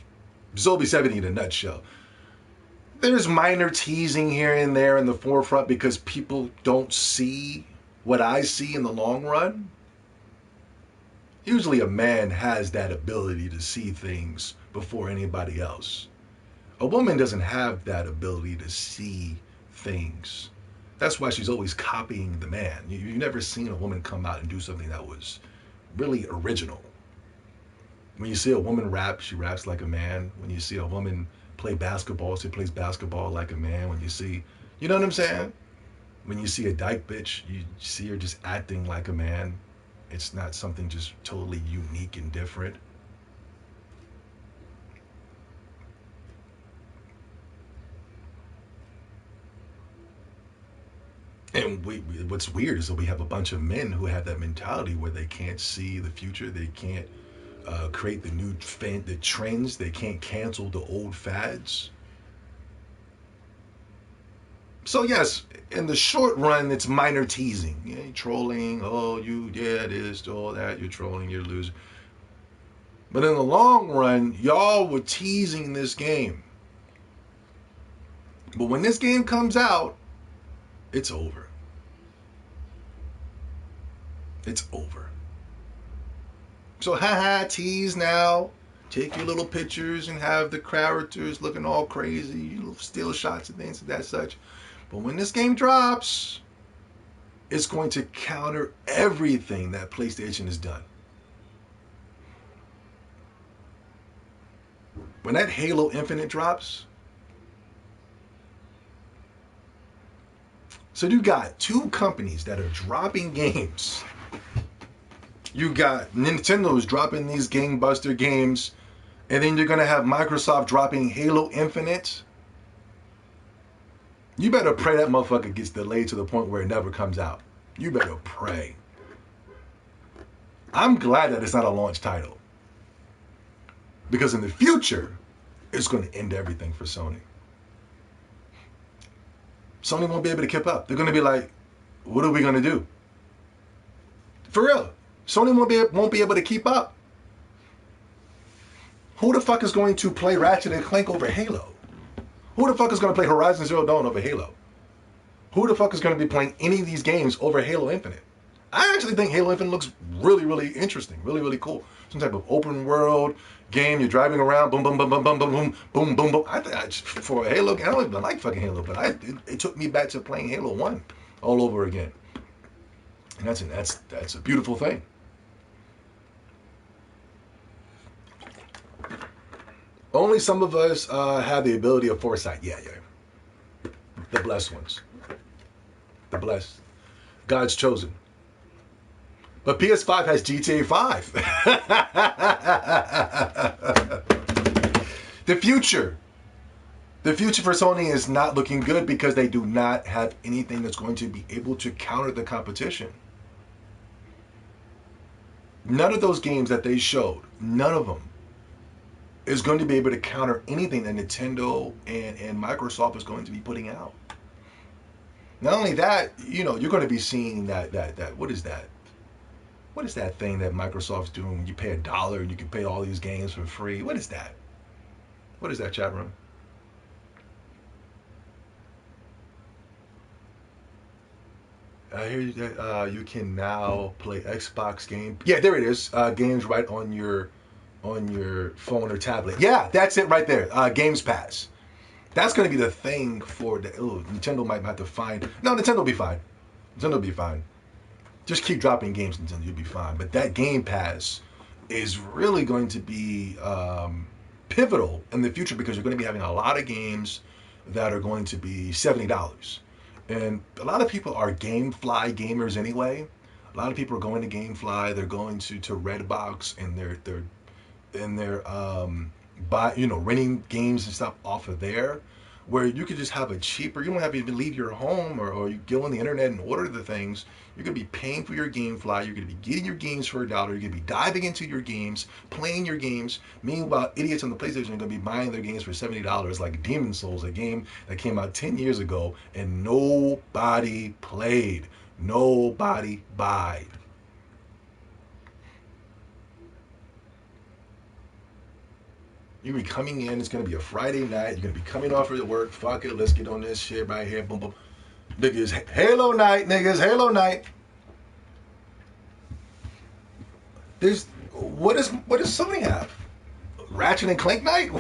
Zombie 70 in a nutshell. There's minor teasing here and there in the forefront because people don't see what I see in the long run. Usually a man has that ability to see things before anybody else. A woman doesn't have that ability to see things. That's why she's always copying the man. You've never seen a woman come out and do something that was really original. When you see a woman rap, she raps like a man. When you see a woman play basketball, she plays basketball like a man. When you see, you know what I'm saying? When you see a dyke bitch, you see her just acting like a man. It's not something just totally unique and different. And what's weird is that we have a bunch of men who have that mentality where they can't see the future. They can't create the trends. They can't cancel the old fads. So yes, in the short run, it's minor teasing. Yeah, trolling. Oh, this, all that. You're trolling. You're losing. But in the long run, y'all were teasing this game. But when this game comes out, it's over. It's over. So tease now. Take your little pictures and have the characters looking all crazy, still shots and things of that such. But when this game drops, it's going to counter everything that PlayStation has done. When that Halo Infinite drops, so you got two companies that are dropping games. You got Nintendo's dropping these gangbuster games, and then you're going to have Microsoft dropping Halo Infinite. You better pray that motherfucker gets delayed to the point where it never comes out. You better pray. I'm glad that it's not a launch title. Because in the future, it's going to end everything for Sony. Sony won't be able to keep up. They're going to be like, what are we going to do? For real. Sony won't be able to keep up. Who the fuck is going to play Ratchet and Clank over Halo? Who the fuck is going to play Horizon Zero Dawn over Halo? Who the fuck is going to be playing any of these games over Halo Infinite? I actually think Halo Infinite looks really, really interesting, really, really cool. Some type of open world game. You're driving around, boom, boom, boom, boom, boom, boom, boom, boom, boom, boom. For a Halo game, I don't even like fucking Halo, but it took me back to playing Halo 1 all over again, and that's a beautiful thing. Only some of us have the ability of foresight. Yeah, yeah. The blessed ones. The blessed. God's chosen. But PS5 has GTA 5. The future. The future for Sony is not looking good because they do not have anything that's going to be able to counter the competition. None of those games that they showed, none of them, is going to be able to counter anything that Nintendo and Microsoft is going to be putting out. Not only that, you're going to be seeing that what is that? What is that thing that Microsoft's doing when you pay $1 and you can play all these games for free? What is that? What is that, chat room? I hear you that you can now play Xbox game. Yeah, there it is. Games right on your phone or tablet. Yeah, that's it right there. Games Pass. That's going to be the thing for the. Oh, Nintendo might have to find. No, Nintendo will be fine. Nintendo will be fine. Just keep dropping games, Nintendo. You'll be fine. But that Game Pass is really going to be pivotal in the future because you're going to be having a lot of games that are going to be $70. And a lot of people are GameFly gamers anyway. A lot of people are going to GameFly. They're going to Redbox and they're renting games and stuff off of there, where you could just have a cheaper. You don't have to even leave your home or you go on the internet and order the things. You're gonna be paying for your GameFly. You're gonna be getting your games for $1. You're gonna be diving into your games, playing your games. Meanwhile, idiots on the PlayStation are gonna be buying their games for $70, like Demon's Souls, a game that came out 10 years ago and nobody played, nobody buyed. You're gonna be coming in. It's gonna be a Friday night. You're gonna be coming off of work. Fuck it. Let's get on this shit right here. Boom, boom. Niggas, Halo night, niggas, Halo night. There's what does Sony have? Ratchet and Clank night?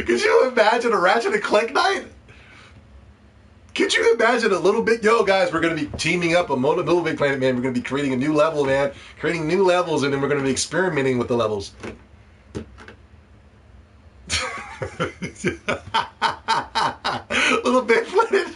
Could you imagine a Ratchet and Clank night? Could you imagine a little bit? Yo, guys, we're going to be teaming up a Little Big Planet, man. We're going to be creating a new level, man. Creating new levels, and then we're going to be experimenting with the levels. Little Big Planet.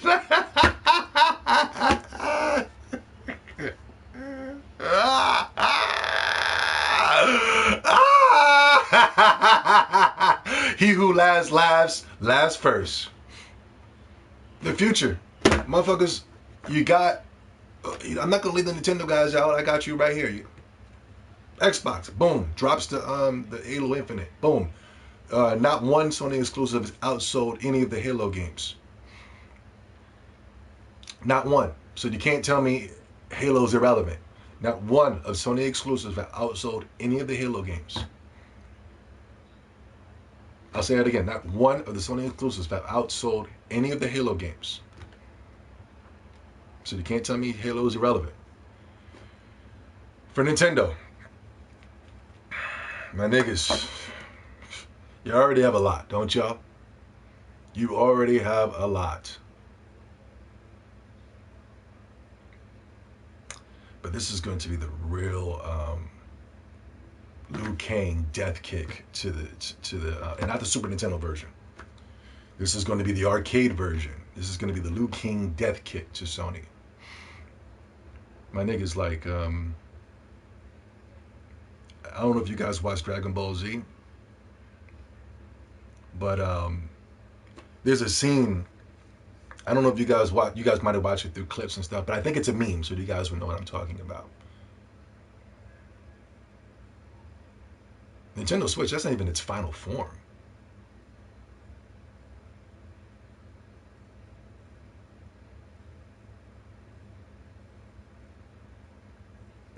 He who laughs first. The future. Motherfuckers, you got. I'm not going to leave the Nintendo guys out. I got you right here. Xbox, boom. Drops the Halo Infinite. Boom. Not one Sony exclusive has outsold any of the Halo games. Not one. So you can't tell me Halo's irrelevant. Not one of Sony exclusives have outsold any of the Halo games. I'll say that again. Not one of the Sony exclusives have outsold any of the Halo games. So you can't tell me Halo is irrelevant. For Nintendo, my niggas, you already have a lot, don't y'all? You already have a lot. But this is going to be the real Liu Kang death kick to the and not the Super Nintendo version. This is going to be the arcade version. This is going to be the Liu Kang death kick to Sony. My niggas, like, I don't know if you guys watch Dragon Ball Z, but there's a scene. I don't know if you guys watch. You guys might have watched it through clips and stuff, but I think it's a meme, so you guys will know what I'm talking about. Nintendo Switch, that's not even its final form.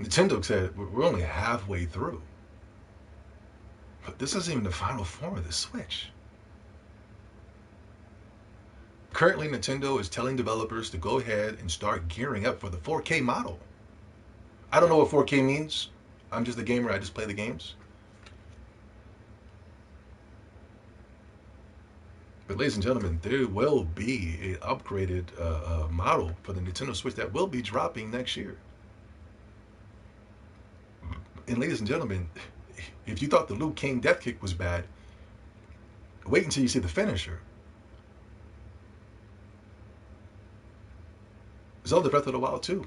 Nintendo said, we're only halfway through. But this isn't even the final form of the Switch. Currently, Nintendo is telling developers to go ahead and start gearing up for the 4K model. I don't know what 4K means. I'm just a gamer. I just play the games. But ladies and gentlemen, there will be an upgraded model for the Nintendo Switch that will be dropping next year. And ladies and gentlemen, if you thought the Liu Kang death kick was bad, wait until you see the finisher. Zelda Breath of the Wild 2.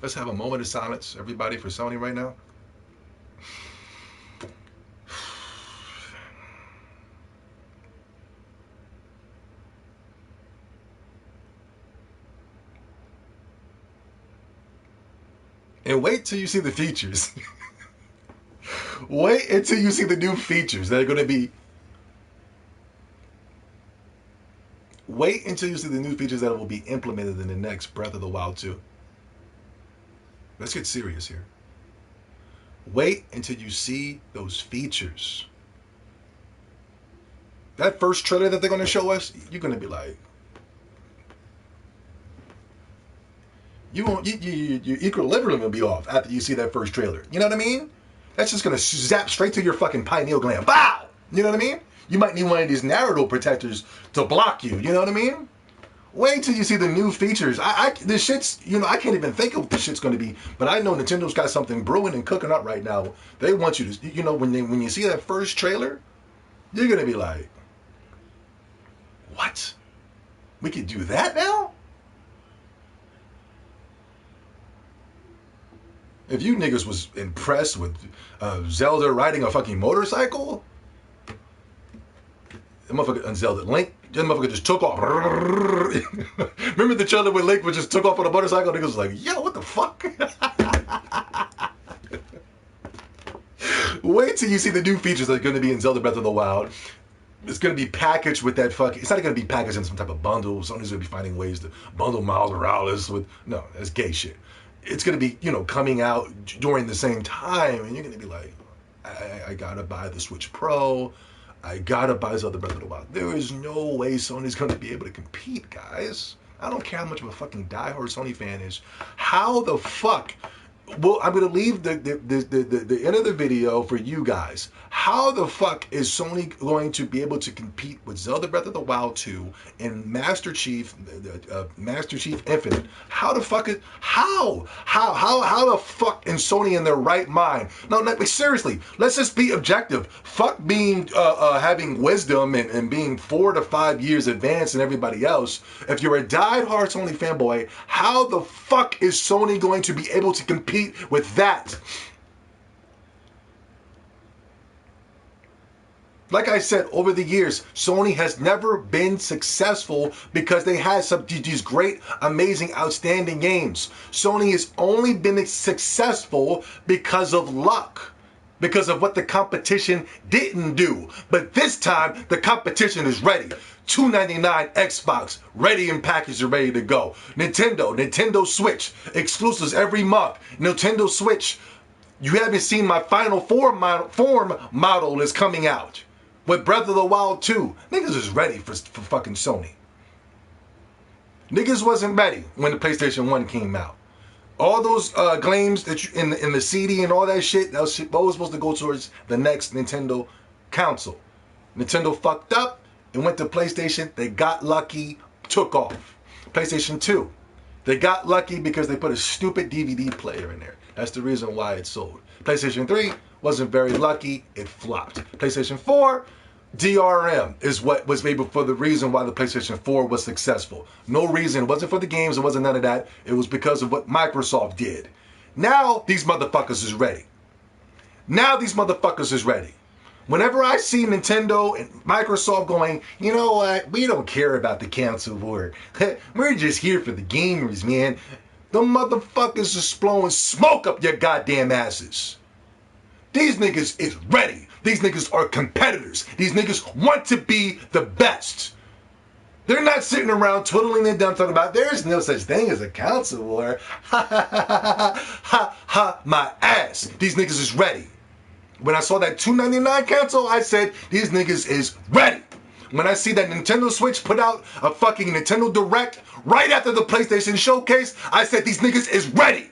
Let's have a moment of silence, everybody, for Sony right now. And wait till you see the features. Wait until you see the new features that are going to be. Wait until you see the new features that will be implemented in the next Breath of the Wild 2. Let's get serious here. Wait until you see those features. That first trailer that they're going to show us, you're going to be like, your equilibrium will be off after you see that first trailer. You know what I mean? That's just going to zap straight to your fucking pineal gland. Bow! You know what I mean? You might need one of these Naruto protectors to block you. You know what I mean? Wait till you see the new features. This shit's, I can't even think of what this shit's going to be. But I know Nintendo's got something brewing and cooking up right now. They want you to, when you see that first trailer, you're going to be like, what? We could do that now? If you niggas was impressed with Zelda riding a fucking motorcycle, the motherfucker on Zelda Link, the motherfucker just took off. Remember the trailer where Link just took off on a motorcycle? Niggas was like, yo, what the fuck? Wait till you see the new features that are going to be in Zelda Breath of the Wild. It's going to be packaged with that fucking. It's not going to be packaged in some type of bundle. Sony's going to be finding ways to bundle Miles Morales with. No, that's gay shit. It's going to be, coming out during the same time, and you're going to be like, I got to buy the Switch Pro. I got to buy Zelda Breath of the Wild. There is no way Sony's going to be able to compete, guys. I don't care how much of a fucking diehard Sony fan is. How the fuck... Well, I'm going to leave the end of the video for you guys. How the fuck is Sony going to be able to compete with Zelda Breath of the Wild 2 and Master Chief Infinite? How the fuck is... How the fuck is Sony in their right mind? No, seriously, let's just be objective. Fuck being, having wisdom and being 4 to 5 years advanced than everybody else. If you're a diehard Sony fanboy, how the fuck is Sony going to be able to compete with that? Like I said, over the years, Sony has never been successful because they had these great, amazing, outstanding games. Sony has only been successful because of luck, because of what the competition didn't do. But this time, the competition is ready. $299 Xbox, ready and packaged and ready to go. Nintendo Switch, exclusives every month. Nintendo Switch, you haven't seen my final form model is coming out. With Breath of the Wild 2, niggas is ready for fucking Sony. Niggas wasn't ready when the PlayStation 1 came out. All those claims that you in the CD and all that shit, that was supposed to go towards the next Nintendo console. Nintendo fucked up and went to PlayStation. They got lucky, took off. PlayStation 2, they got lucky because they put a stupid DVD player in there. That's the reason why it sold. PlayStation 3 wasn't very lucky, it flopped. PlayStation 4, DRM is what was maybe for the reason why the PlayStation 4 was successful. No reason, it wasn't for the games, it wasn't none of that. It was because of what Microsoft did. Now these motherfuckers is ready. Now these motherfuckers is ready. Whenever I see Nintendo and Microsoft going, you know what, we don't care about the console war. We're just here for the gamers, man. The motherfuckers is blowing smoke up your goddamn asses. These niggas is ready. These niggas are competitors. These niggas want to be the best. They're not sitting around twiddling their thumbs talking about there's no such thing as a council war. Ha ha ha ha ha ha my ass. These niggas is ready. When I saw that $2.99 console, I said these niggas is ready. When I see that Nintendo Switch put out a fucking Nintendo Direct right after the PlayStation Showcase, I said these niggas is ready.